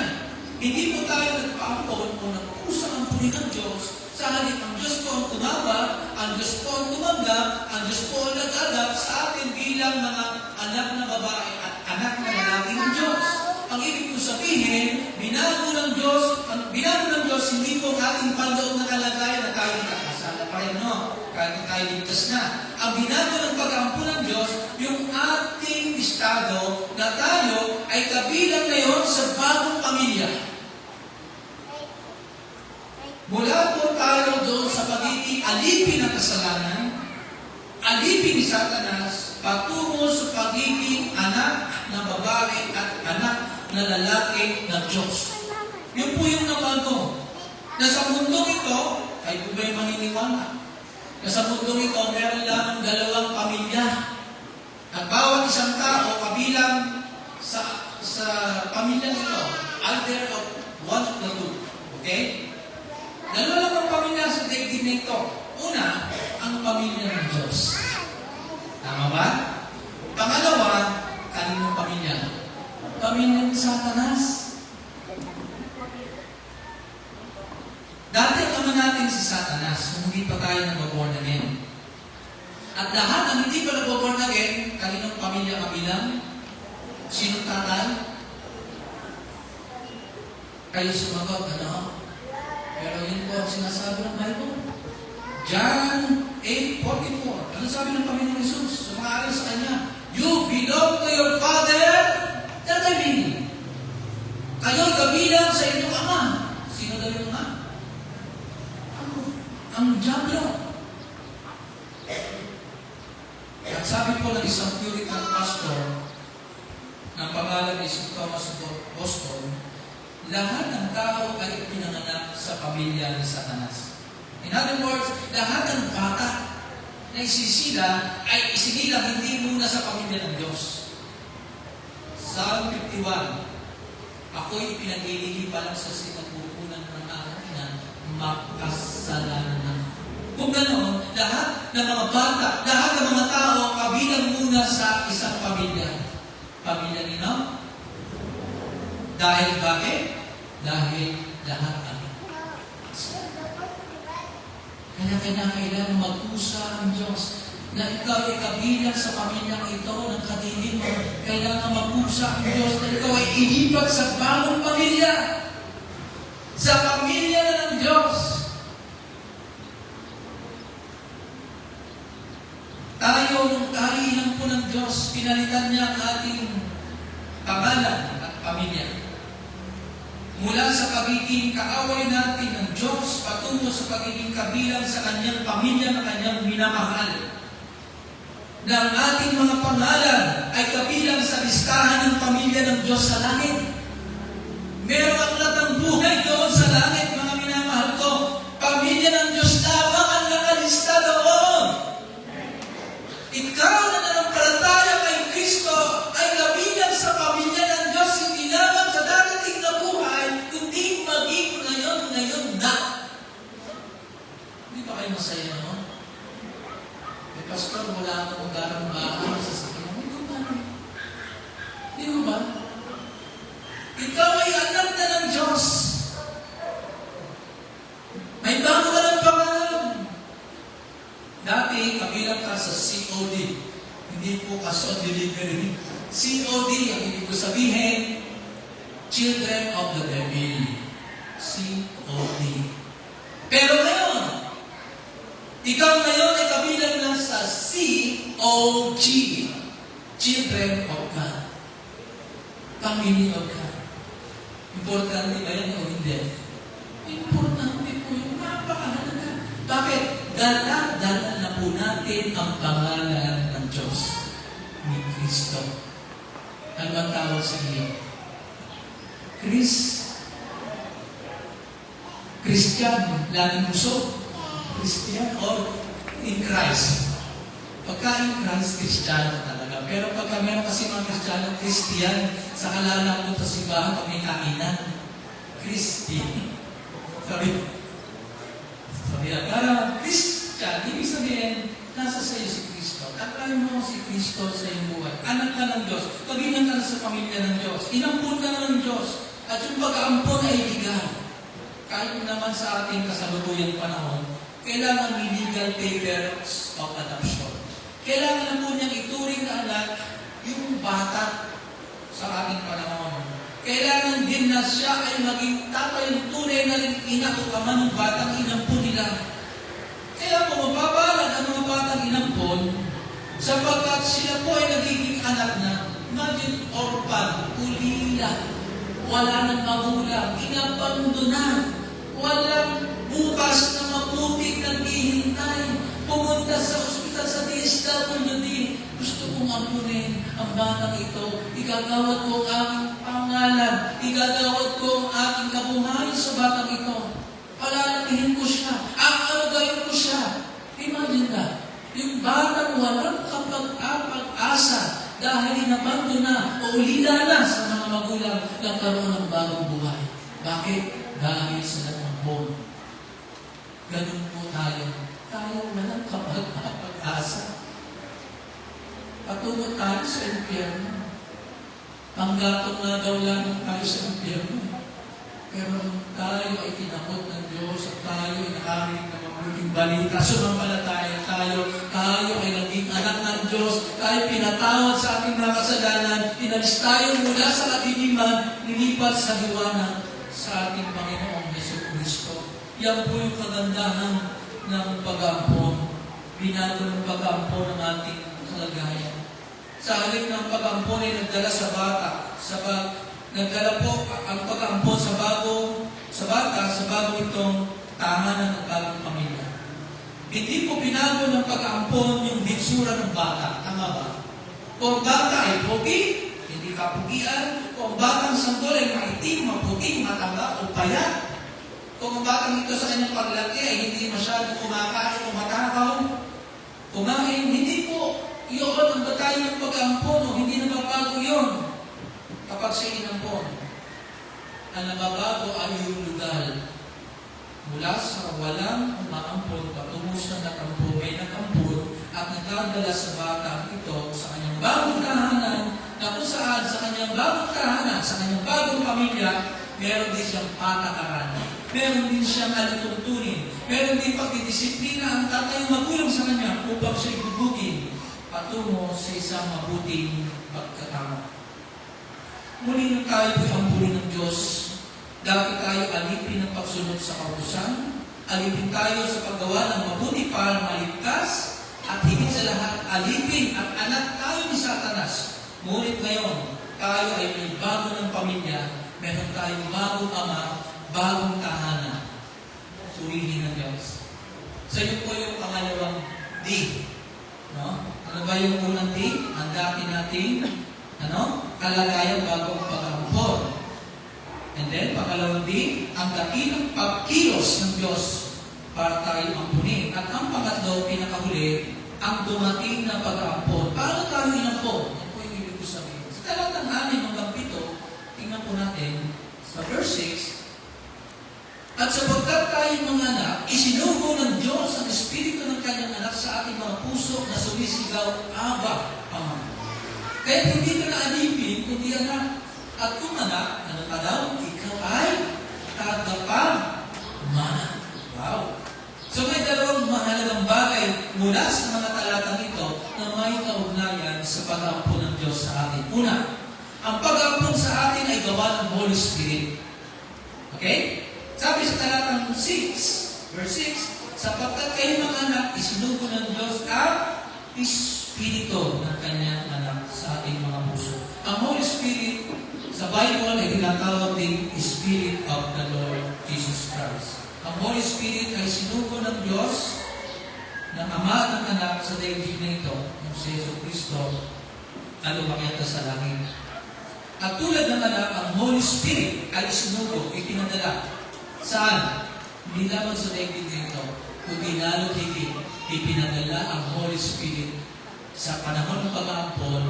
Hindi po tayo nagpaampon o nagkusang ampunin ng Diyos sa halip ang Diyos po ang tumama, ang Diyos po ang tumanggap, ang Diyos po ang nag-agap sa atin bilang mga anak na babae at anak na lalaki ng Diyos. Ang ibig ko sabihin, binago ng Diyos, hindi po ang ating panloob na kalagayan na tayo nakasala pa rin, no? Kahit tayo ligtas na. Ang binago ng pag-ampun ng Diyos, yung ating estado na tayo ay kabilang ngayon sa bagong pamilya. Mula po tayo doon sa pagiging alipin ng kasalanan, alipin ni Satanas, patungo sa pagiging anak na babae at anak na lalaki ng Diyos. Yun po yung nabago. Na sa mundong ito, ay po ba'y maniniwala? Na sa mundong ito, meron lamang dalawang pamilya. At bawat isang tao kabilang sa pamilya nito, either of one of the two. Okay? Dalawa lang ang pamilya sa daigdig na ito. Una, ang pamilya ng Diyos. Tama ba? Pangalawa, kaninong pamilya? Pamilya ng Satanas. Dati ang ama natin si Satanas, kung hindi pa tayo nag-born again. At lahat ang hindi pa nag-born again, kaninong pamilya kabilang? Sinong tatay? Kayo sumagot, ano? Pero yun po ang sinasabi ng Bible. John 8:44. Ano sabi ng Panginoon Jesus? Sumaaral sa Kanya, you belong to your father, the devil. Kayo kabilang sa inyong ama. Sino daw yung ama? Ang Diablo. At sabi po ng isang Puritan pastor, ng pangalan ni St. Thomas of Boston, lahat ng tao ay pinanganak sa pamilya ni Satanas. In other words, lahat ng bata na isisila ay isinilang hindi muna sa pamilya ng Diyos. Psalm 51, ako'y pinag-iili pa lang sa sinapupunan ng aking na makasalanan. Kung ganoon, lahat ng mga bata, lahat ng mga tao kabilang muna sa isang pamilya. Pamilya nino? Dahil bakit? Dahil lahat kami. Kaya kailangan mag-usa ang Diyos. na ikaw ay kabilang sa pamilyang ito ng kadiliman. Kailangan magpusa ang Diyos na ikaw ay ilipat sa bagong pamilya. Sa pamilya na ng Diyos. Tayo, nung kainan po ng Diyos, pinalitan niya ang ating pangalan at pamilya. Mula sa pagiging kaaway natin ng Diyos, patungo sa pagiging kabilang sa kanyang pamilya na kanyang minamahal. Na ang ating mga pangalan ay kabilang sa listahan ng pamilya ng Diyos sa langit. Meron ang latang buhay doon sa langit, mga minamahal ko. Pamilya ng Diyos lamang ang nakalista doon. Ikaw na nanampalataya kay Kristo ay kabilang sa pamilya ng Diyos, hindi lamang sa darating na buhay, kundi maging ngayon na. Hindi ba kayo masaya naman? Eh, Pastor, wala akong magkarang bahay sa sakyan. Hindi ba? Hindi ba? Ikaw ay anak na ng Diyos. May bago ka ng pangalan. Dati, kabilang ka sa COD. Hindi po cash on delivery. COD, ang ibig ko sabihin, Children of the Devil. COD. Pero ngayon, ikaw ngayon ay kabilang na sa COG. Children of God. Family of God. Importante ba yan o hindi? Importante po yung napakahalaga. Bakit? Dala-dala na po natin ang pangalan ng Diyos ni Kristo. Ano ang tawag sa iyo? Christian, laging puso. Christian or in Christ. Pagka in Christ, Kristiyano talaga. Pero pagka meron kasi mga Kristiyano, Christian, sa kalala mo ito simbahan pag may kainan. Christian. Sabi na, para Christian, ibig sabihin, nasa sa iyo si Kristo. Taklayin mo si Kristo sa iyong buhay. Anak ka ng Diyos. Kabilang ka na sa pamilya ng Diyos. Inampun ka na ng Diyos. At yung pag-aampon ay legal. Kahit naman sa ating kasalukuyang panahon, kailangan may legal papers of adoption. Kailangan na po niyang ituring na anak yung bata sa ating panahon. Kailangan din na siya ay maging tatay ng tunay na rin ina o ama ng batang inampun nila. Kaya po mapapalag ang mga batang inampun sapagkat sila po ay nagiging anak na. Imagine, orphan, ulila, wala ng magulang, inabandona, walang bukas na mabuting naghihintay, pumunta sa ospital sa DSWD, gusto kong ampunin ang batang ito, igagawad ko ang aking pangalan, igagawad ko ang aking kabuhayan sa batang ito, palalakihin ko siya, aaragayin ko siya. Imagine ka, yung batang walang kapag-asa dahil inabandona o ulila na sa mga magulang nagkaroon ng bagong buhay. Bakit? Dahil sa natampon. Ganun po tayo. Tayo walang kapag-asa. Patungo tayo sa impyerno. Panggatong na daw lang tayo sa impyerno. Pero tayo ay tinakot ng Diyos at tayo ay nakarinig ng mabuting balita. Sumampalataya tayo ay naging anak ng Diyos, tayo pinatawad sa ating mga kasalanan, inalis tayo mula sa kadiliman, nilipat sa liwanag sa ating Panginoong Jesucristo. Yan po yung kagandahan ng pag-aampon. Binago ng pag-aampon ng ating kalagayan. Sa halip ng pag-aampon ay nagdala sa bata, nagdala po ang pag-aampon sa bata, sa bagong itong tahanan ng bagong pamilya. Hindi po binago ng pag-aampon yung hitsura ng bata. Tama ba? Kung bata ay pogi, hindi kapugian. Kung batang sanggol ay maitim, maputing, mataba o payat. Kung ang batang ito sa kanyang paglaki ay hindi masyadong kumakain o matakaw, kumain, hindi po. Iyon ang batay ng pag-aampon o hindi nababago yun. Kapag siya inampon, ang nababago ay yung lugar. Mula sa walang umaampon, patungo sa nakampon, may nakampon, at nagdadala sa batang ito sa kanyang bagong tahanan, na kung saan sa kanyang bagong tahanan, sa kanyang bagong pamilya, meron din siyang patakaran. Meron din siyang alituntunin. Meron din pagdidisiplina ang tatay magulang sa kanya upang siya ibubugin patungo sa isang mabuting pagkatama. Muli na tayo po'y hambulin ng Diyos. Dapat tayo alipin ng pagsunod sa kautusan. Alipin tayo sa paggawa ng mabuti para maligtas. At higit sa lahat, alipin at anak tayo ni Satanas. Ngunit ngayon, tayo ay may bago ng pamilya. Meron tayong bagong ama, bagong tahanan. Surihin ng Diyos. Sa iyo po yung pangalawang D. No? Ano ba yung unang D? Ang dati nating kalagayan bago ang pag-ampon. And then, pangalawang D, ang dakilang pagkilos ng Diyos para tayo ampunin. At ang pangatlo, pinakahuli, ang dumating na pag-aampon. Paano tayo inampon? Yan po yung ibig ko sabihin. Sa talatang 6 hanggang 7, tingnan po natin sa verse 6, at sapagkat tayong mga anak, isinugo ng Diyos ang Espiritu ng Kanyang anak sa ating mga puso na sumisigaw, Aba, Ama. Kaya hindi ka na alipin, kundi anak. At kung anak, ano ka daw? Ikaw ay tagapagmana. Wow! So may dalawang mahalagang bagay mula sa mga talatang ito na may kaugnayan sa pag-aampon ng Diyos sa atin. Una, ang pag-aampon sa atin ay gawa ng Holy Spirit. Okay? Sabi sa talatang 6, verse 6, sapagkat kayo mga anak, isinugo ng Diyos ang Espiritu ng Kanyang anak sa ating mga puso. Ang Holy Spirit sa Bible ay tinatawag din Spirit of the Lord Jesus Christ. Ang Holy Spirit ay sinugo ng Diyos ng Ama at ng Anak sa daigdig na ito, yung si Yesu Cristo, na lumakyat sa langit. At tulad ng anak, ang Holy Spirit ay sinugo, ipinadala. Saan? Hindi lamang sa daigdig na ito, kundi lalo higit, ipinadala ang Holy Spirit sa panahon ng pag-aampon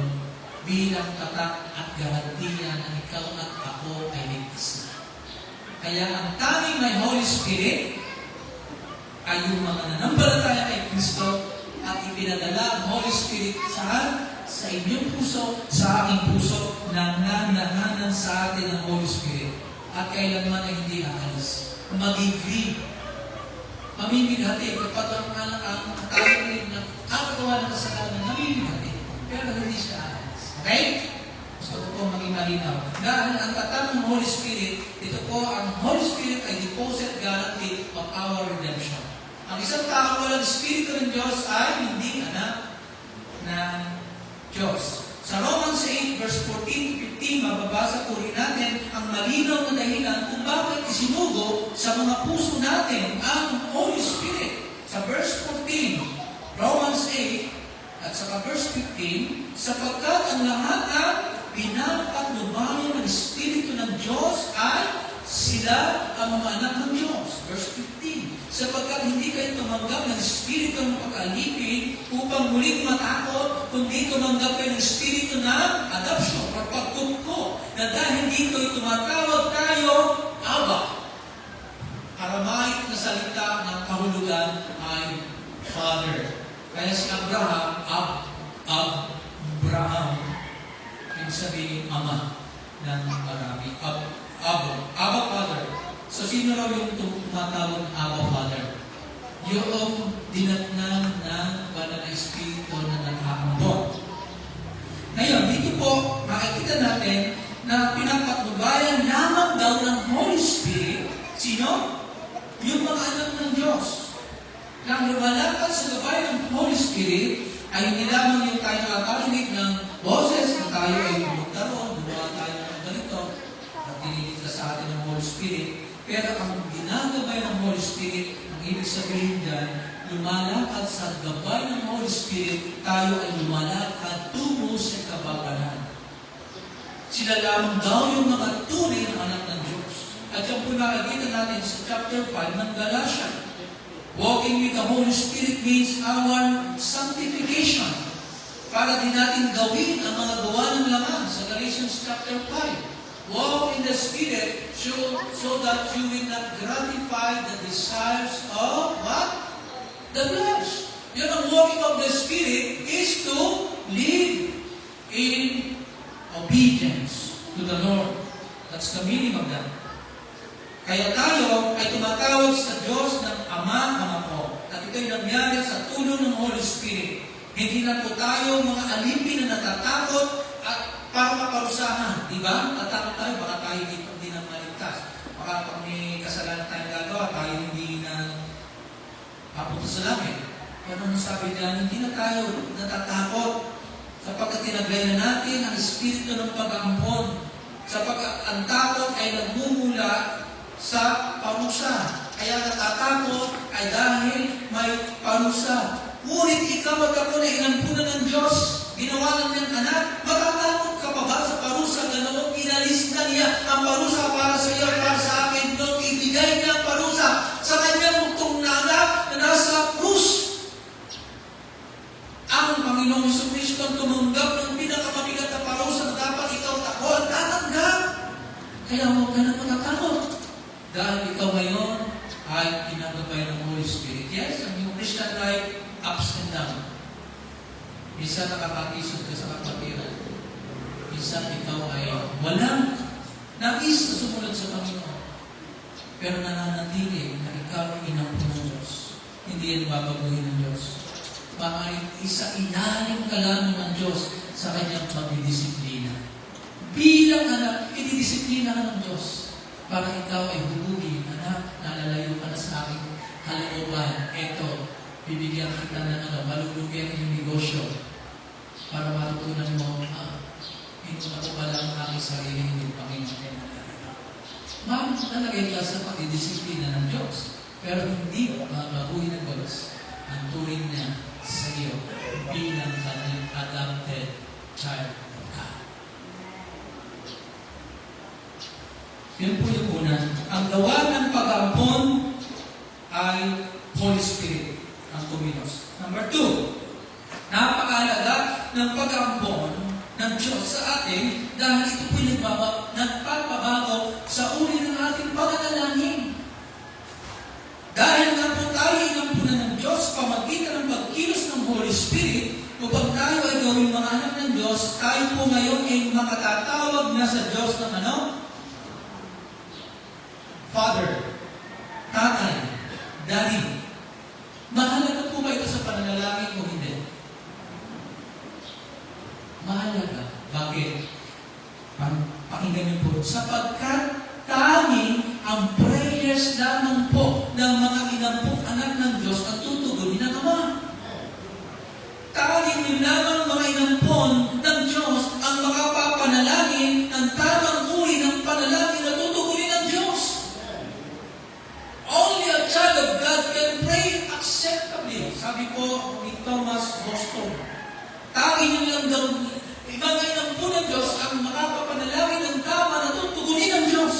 bilang tatak at garantiya na ikaw at ako ay ligtas na. Kaya ang tanging may Holy Spirit ay yung mga nananampalataya kay Kristo at ipinadala ang Holy Spirit saan? Sa inyong puso, sa aking puso, na nananahanan sa atin ang Holy Spirit. At kailanman ay hindi aalis. Magiging. Mamimigati. Kapag ang tao na kakagawa ng kasalanan, mamimigati. Pero hindi siya aalis. Okay? Gusto ko po maging malinaw. Dahil ang tatak ng Holy Spirit, ito po, ang Holy Spirit ay deposit guarantee of our redemption. Ang isang tao walang Espiritu ng Diyos ay hindi anak ng Diyos. Sa Romans 8, verse 14-15, mababasa po rin natin ang malinaw na dahilan kung bakit isinugo sa mga puso natin ang Holy Spirit. Sa verse 14, Romans 8, at sa verse 15, sapagkat ang lahat ng pinapatnubayan ng Espiritu ng Diyos ay sila ang mga anak ng Diyos. Verse 15, sapagkat hindi kayo tumanggap ng Espiritu ng pag-alipin upang muling matakot, kundi tumanggap kayo ng Espiritu ng adoption, or pagkupko, na dahil dito ay tumatawag tayo, Aba. Aramaic na salita ng kahulugan ay Father. Kaya si Abraham, Abraham, ibig sabihin, ama ng marami. Abba Father. So, sino raw yung tumatawag ng Abba Father? Yung dinatnan ng banal na Espiritu na nag-aambon. Ngayon, dito po, makikita natin na pinapatnubayan lamang daw ng Holy Spirit. Sino? Yung mga anak ng Diyos. Nang lumalakad sa gabay ng Holy Spirit, ay hindi lamang yung tayo nakakarinig ng boses na tayo ay magkaroon, gumawa tayo ng ganito, at diniligtas sa atin ng Holy Spirit. Pero ang ginagabay ng Holy Spirit, ang ibig sabihin dyan, lumalakad sa gabay ng Holy Spirit, tayo ay lumalakad tungo sa kabagalan. Sila lamang daw yung mga tunay na anak ng Diyos. At yung po nakakita natin sa chapter 5 ng Galatians. Walking with the Holy Spirit means our sanctification. Para din natin gawin ang mga gawa ng laman sa Galatians chapter 5. Walk in the Spirit so that you will not gratify the desires of what? The flesh. Yun ang walking of the Spirit is to live in obedience to the Lord. That's the meaning of that. Kaya tayo ay tumatawag sa Diyos ng Ama ko. At ito'y nangyari sa tulong ng Holy Spirit. Hindi na po tayo mga alipin na natatakot at para maparusahan. Diba? Tatakot tayo, baka tayo hindi na maligtas. Baka pag may kasalanan tayong gagawa, tayo hindi na papunta sa langit. Ano sabi niya, hindi na tayo natatakot sapagkat tinaglay na natin ang Espiritu ng pag-ampon. Sapagkat ang takot ay nagmumula sa parusa. Kaya natatakot ay dahil may parusa. Ngunit ikaw at ako na inampunan ng Diyos, ginawa lang niyang anak, matatakot ka pa ba sa parusa? Ganoon, inalis na niya ang parusa para sa iyo at para sa akin. Nung ibigay niya ang parusa sa kanyang muktong na anak na nasa krus. Ang Panginoong Jesucristo ang tumanggap ng pinakamabigat na parusa na dapat ikaw at ako ang tatanggap. Kaya huwag ka na matatakot. Dahil ikaw ngayon ay ginagabay ng Holy Spirit. Yes, ang iyong Christian life, ups and down. Minsan nakakatisod ka sa kapatiran. Minsan ikaw ay walang nais na sumunod sa Panginoon. Pero nananatili na ikaw ay inampun ng Diyos. Hindi yan babaguhin ng Diyos. Maaaring isa-ilalim ka lang ng Diyos sa kanyang pagdidisiplina. Bilang anak, ididisiplina ka ng Diyos para ikaw ay hubugin, anak, nalalayo ka na sa aking kalooban. Eto, bibigyan kita ng malulugyan ng negosyo para matutunan mo, hindi ako pala ang aking sarili, hindi Panginoon. Ma'am, nalagay ka sa pagdidisiplina ng Diyos, pero hindi mabaguhin ng Diyos ang turing niya sa iyo bilang kanyang adopted child of God. Yun po yung una. Ang gawa ng pag-ampon ay Holy Spirit ang kumilos. Number 2, napakahalaga ng pag-ampon ng Diyos sa atin dahil ito po yung nagpapabago sa uri ng ating pananalangin. Dahil nga po tayo inampunan ng Diyos, pamagitan ng pagkilos ng Holy Spirit, upang tayo ay gawing mga anak ng Diyos, tayo po ngayon ay makatatawag na sa Diyos ng ano? Father, Tatay, Daddy. Mahalaga po ba ito sa pananalangin o hindi? Mahalaga. Bakit? Pakinggan niyo po. Sapagkat tanging ang prayers lamang po ng mga inampong anak ng Diyos ang tutugunin ng Ama. Tanging yun lamang mga inampon ng Diyos ang makapapanalangin ng tamang uri ng panalangin na tutugunin ng Diyos. Only a child of God can pray acceptably. Sabi po ni Thomas Boston. Tanging yun lang daw, mga inampon ng Diyos ang makapapanalangin ng tama na tutugunin ng Diyos.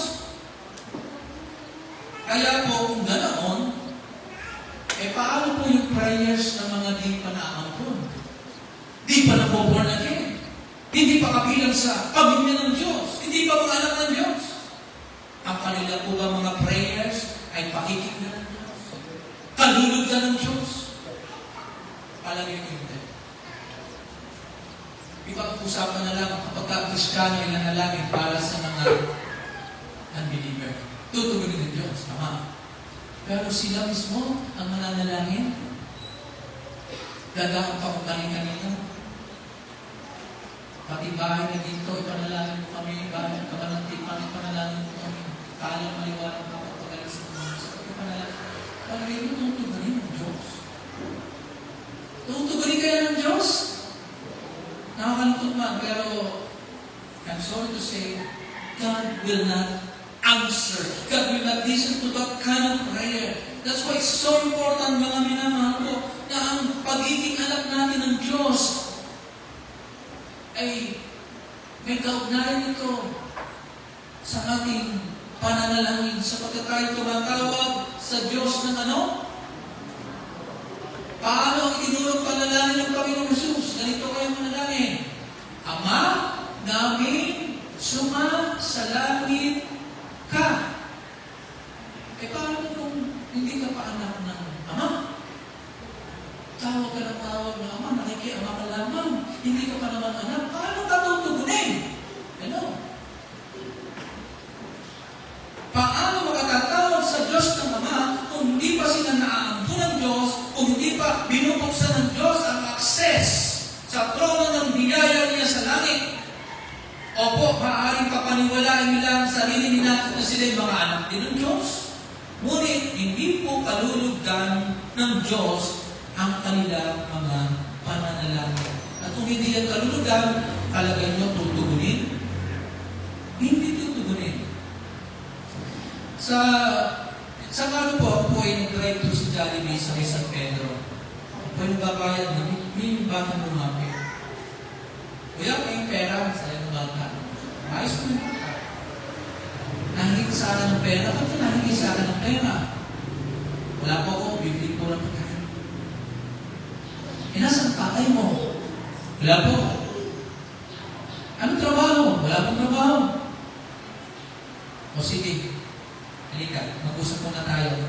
Kaya po, kung ganoon, paano po yung prayers ng mga di pa naampun? Di pa naboborn again. Hindi pa kabilang sa pamilya ng Diyos. Hindi pa mga anak ng Diyos. Ang kanila po ba mga prayers ay pakikip na ng Diyos? Kalulog na ng Diyos? Palagay ko hindi. Ipag-usapan na lang kapag ka-Kristiyano ay nanalangin para sa mga unbeliever. Tutugunin ng Diyos, tama. Pero sila mismo ang mananalangin. Dadaan pa kung kanina. Pati bahay na dito, ipanalangin ko kami. Bahay ng kabalantipan, ipanalangin ko kami. Kala maliwanag ako pag sa mga ipanalangin. Para rin tutugunin ng Diyos. Tutugunin kaya ng Diyos? Nakakalungkot man, pero I'm sorry to say, God will not answer. God will not listen to that kind of prayer. That's why it's so important, mga minamahal ko, na ang pagiging anak natin ng Diyos ay may kaugnayan ito sa ating pananalangin sapagkat tayo tumatawag sa Diyos ng ano? Paano ang itinurong panalangin ng Panginoong Jesus? Ganito kayo manalangin. Ama namin sumasalangit ka. Paano kung hindi ka pa anak ng Ama? Tawag ka ng tawag ng Ama, nakikiama ka lamang. Hindi ka pa naman anak. Paano ka tutugunin? Ano? Paano makatatanggap po, maaaring papaniwalaan nila ang sarili nila na sila'y mga anak din ng Diyos. Ngunit hindi po kalulugdan ng Diyos ang kanilang mga pananalangin. At kung hindi yan kalulugdan, talaga nyo tutugunin? Hindi tutugunin. Sa kano po, ako po ay nag-drive through sa Jollibee sa San Pedro. Ako ay nagbabayad na, may batang lumapit. Kuya, may pera sa yung bata. Ayos mo yung bata. Nahingi sa akin ng pera. Ba't ka nahingi sa akin ng pera? Wala po ako, bibili ko lang pagkain. Nasaan tatay mo? Wala po. Anong trabaho? Wala pong trabaho. O sige, halika, mag-usap muna tayo.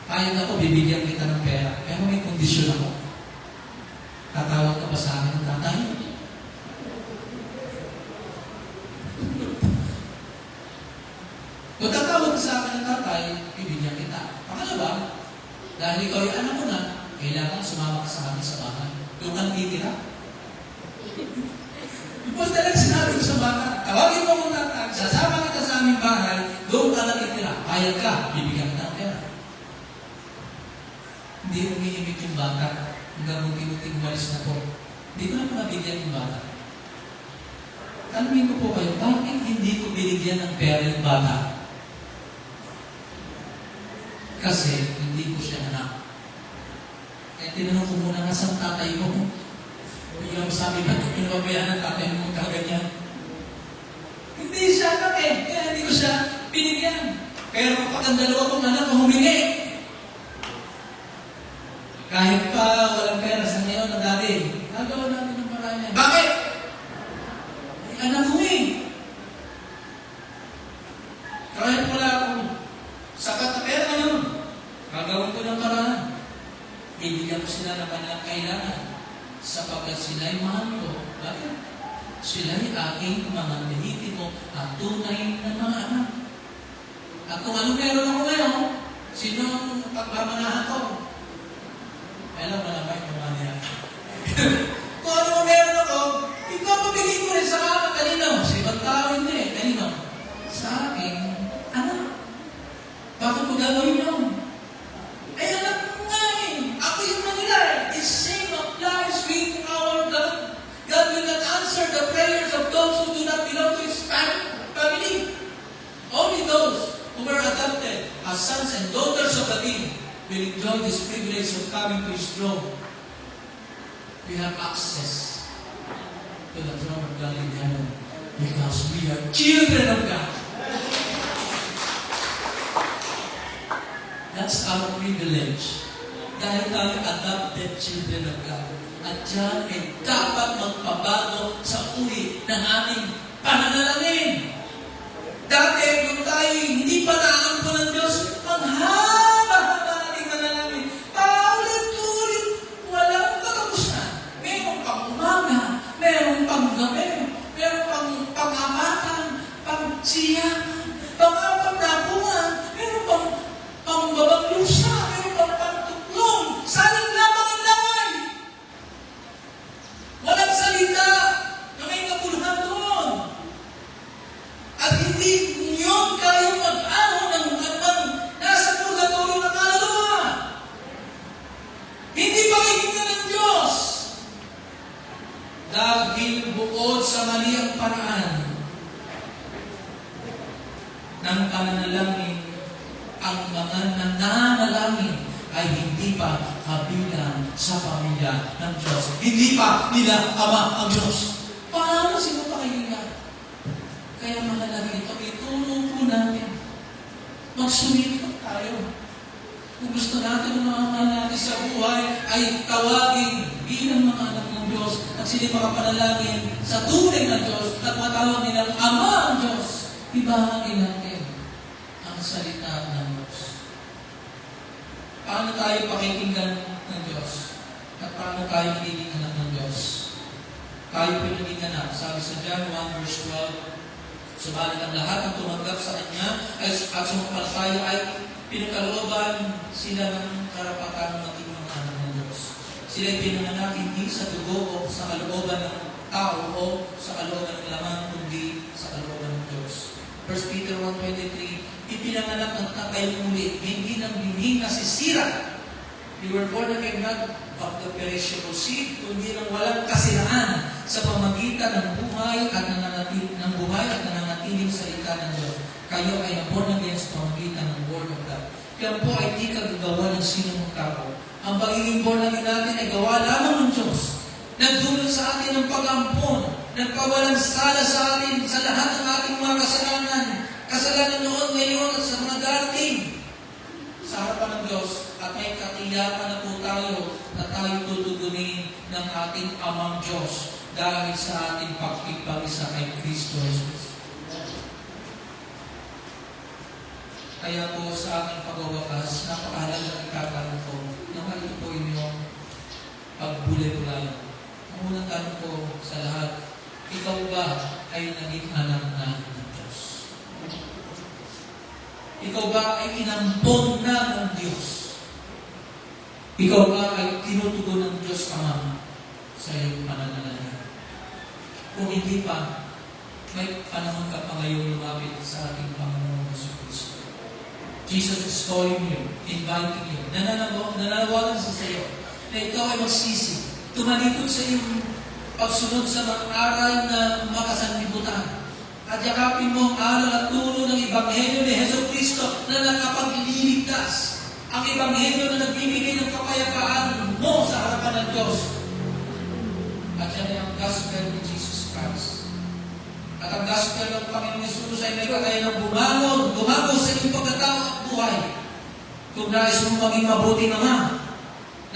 Payag ako, bibigyan kita ng pera. Pero may kondisyon ako. Tatawag ka ba sa akin ng tatay? Kung tatawag ka sa akin ng tatay, bibigyan kita. Pangalawa, dahil ikaw ay anak ko na, kailangan sumama ka sa akin sa bahay. Doon ka nagtitira. Because talagang sinabi ko sa bata, tawagin mo mong tatay, sasama kita sa aming bahay, doon ka nagtitira. Payag ka, bibigyan kita ng pera. Hindi umiimik yung bata. Hanggang munting-munting umalis na po. Hindi ko na po nabigyan yung bata. Tanungin ko po kayo, bakit hindi ko binigyan ng pera yung bata? Kasi hindi ko siya anak. Kaya tinanong ko muna nga sa tatay mo. Biglang sabi ba, pinababayaan ng tatay mo kaganyan? Hindi siya anak eh. Kaya hindi ko siya binigyan. Pero kapag ang dalawa kong anak ko humingi, kahit pa walang pera sa ngayon na dati, nagawa natin ng marami. Bakit? Ay, anak ko eh. Kahit wala akong sapat na pera ngayon, gagawin ko ng paraan. Ibigyan ko sila ng kanilang kailangan sapagkat sila'y mahal ko. Bakit? Sila'y aking mga nilitimo at tunay na mga anak. At kung ano meron ako ngayon, sino ang pagmamanahan ko? Alam mo naman yung mga niya. Kung ano meron ako, ikaw mabigay ko rin sa mga kanino. Sa ibang tao hindi. Kanino? Sa akin, anak. Bakit mo gagawin yun? Ay, anak mo nga eh. Ako yung Manila eh. The same applies with our God. God will not answer the prayers of those who do not belong to His family. Only those who were adopted as sons and daughters of the King will enjoy this privilege of coming to His throne. We have access to the throne of God in heaven because we are children of God. That's our privilege. Dahil tayo adopted children of God. At yan ay dapat magpabago sa uri ng ating pananalangin. Dati, kung tayo hindi pa naampo ng Diyos, ang haba-haba nating manalangin. Paulit-ulit, walang katapusan. Meron pang umaga, meron pang gabi, meron pang pang-amatan, pang-siyakan, pang-apat na buwan, meron pang pang-babang lusa, meron pang pang-tuklong, saling lamang ang langay. Walang salita na may kabuluhan doon. At hindi niyo kayo mag-ahon ng magandang nasa purgatorio na kaluluwa. Hindi pakikinggan ng Diyos. Dahil bukod sa mali ang paraan ng pananalangin, ang mga nananalangin ay hindi pa kabilang sa pamilya ng Diyos. Hindi pa nila ama ang Diyos. Paano sila pakikinggan? Kaya mahalaga ito, itulong po natin. Magsumikap tayo. Kung gusto natin ang mga mahal natin sa buhay, ay tawagin bilang mga anak ng Diyos at sila makapanalangin sa tunay ng Diyos at matawag nilang Ama ang Diyos. Ibahagi natin ang salita ng Diyos. Paano tayo pakikinggan ng Diyos? At paano tayo magiging anak ng Diyos? Tayo pinaging anak. Sabi sa John 1 verse 12, subalit ang lahat ng tumanggap sa Kanya at sumampalataya ay pinagkalooban sila ng karapatan maging mga anak ng Diyos. Sila ay pinanganak hindi sa dugo o sa kalooban ng tao o sa kalooban ng laman, kundi sa kalooban ng Diyos. 1 Peter 1:23, ipinanganak ng tayo muli, hindi ng binging nasisira. You were born again not of the perishable seed, kundi ng walang kasiraan sa pamagitan ng buhay at nananatiling salita ng Diyos. Kayo ay born again sa pamagitan ng Word of God. Yan po ay di kagagawa ng sinong tao. Ang pagiging born again natin ay gawa lamang ng Diyos. Nagdulot sa atin ng pag-ampon, nagpawalang sala sa atin sa lahat ng ating mga kasalanan noon, ngayon, at sa mga darating sa harapan ng Diyos. At may katiyakan na po tayo na tayo tutugunin ng ating Amang Diyos dahil sa ating pagkipag-isa kay Kristo Jesus. Kaya po sa aking pagwawakas, napakahalaga ng itatanong ko na ito po inyong pagbulay-bulay. Ang unang tanong ko sa lahat, ikaw ba ay naging anak na ng Diyos? Ikaw ba ay inampon na ng Diyos? Ikaw ba ay tinutugon ng Diyos Ama sa iyong pananalanan? Kung hindi pa, may panahon ka pa ngayong lumapit sa ating Panginoon Jesucristo. Jesus is calling you, inviting you, nananawagan sa iyo na ikaw ay magsisi, tumalikod sa iyong pagsunod sa mga aral na makasanlibutan. At yakapin mo ang aral at turo ng Ebanghelyo ni Jesucristo na nakapagliligtas. Ang Ebanghelyo na nagbibigay ng kapayapaan mo sa harapan ng Diyos. At yan ay ang gospel ni Jesus Christ. At ang gospel ng Panginoon Jesus ay may kakayanang bumangon sa iyong pagkatao at buhay. Kung nais mo maging mabuting ama,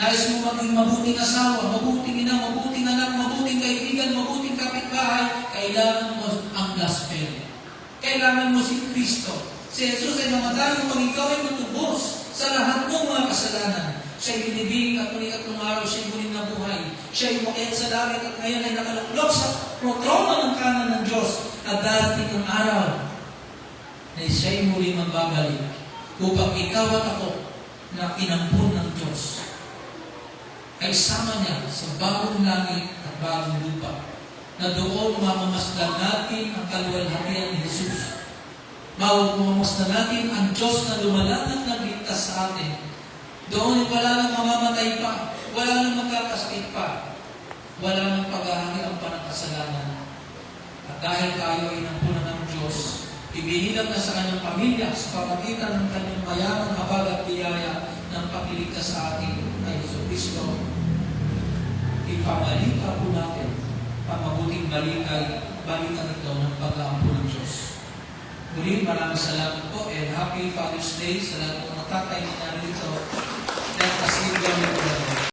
nais mo maging mabuting asawa, mabuting ina, mabuting anak, mabuting kaibigan, mabuting kapitbahay, kailangan mo ang gospel. Kailangan mo si Kristo. Si Jesus ay namatay upang ikaw ay matubos sa lahat ng mga kasalanan. Siya'y binibing at muli at araw, siya'y muling nabuhay. Siya'y umakyat sa langit at ngayon ay nakaluklok sa trono ng kanan ng Diyos. At darating ang araw na siya'y muling magbabalik upang ikaw at ako na inampun ng Diyos ay sama niya sa bagong langit at bagong lupa, na doon mamamasdan natin ang kaluwalhatian ni Jesus. Mamamasdan natin ang Diyos na lumalang at nagligtas sa atin. Doon wala nang mamamatay pa, wala nang magkakasakit pa, wala nang paghahangin ang panagkasalanan. At dahil tayo ay nampunan ng Diyos, ibinilang na sa kanyang pamilya sa pamagitan ng kanyang mayamang habag at biyaya ng pagliligtas sa atin ay Jesucristo. Ipabalita po natin ang mabuting balikan ito ng pag-aampon ng Diyos. Muli, maraming salamat po and happy Father's Day sa lahat ng mga tatay na narito. Let us give them the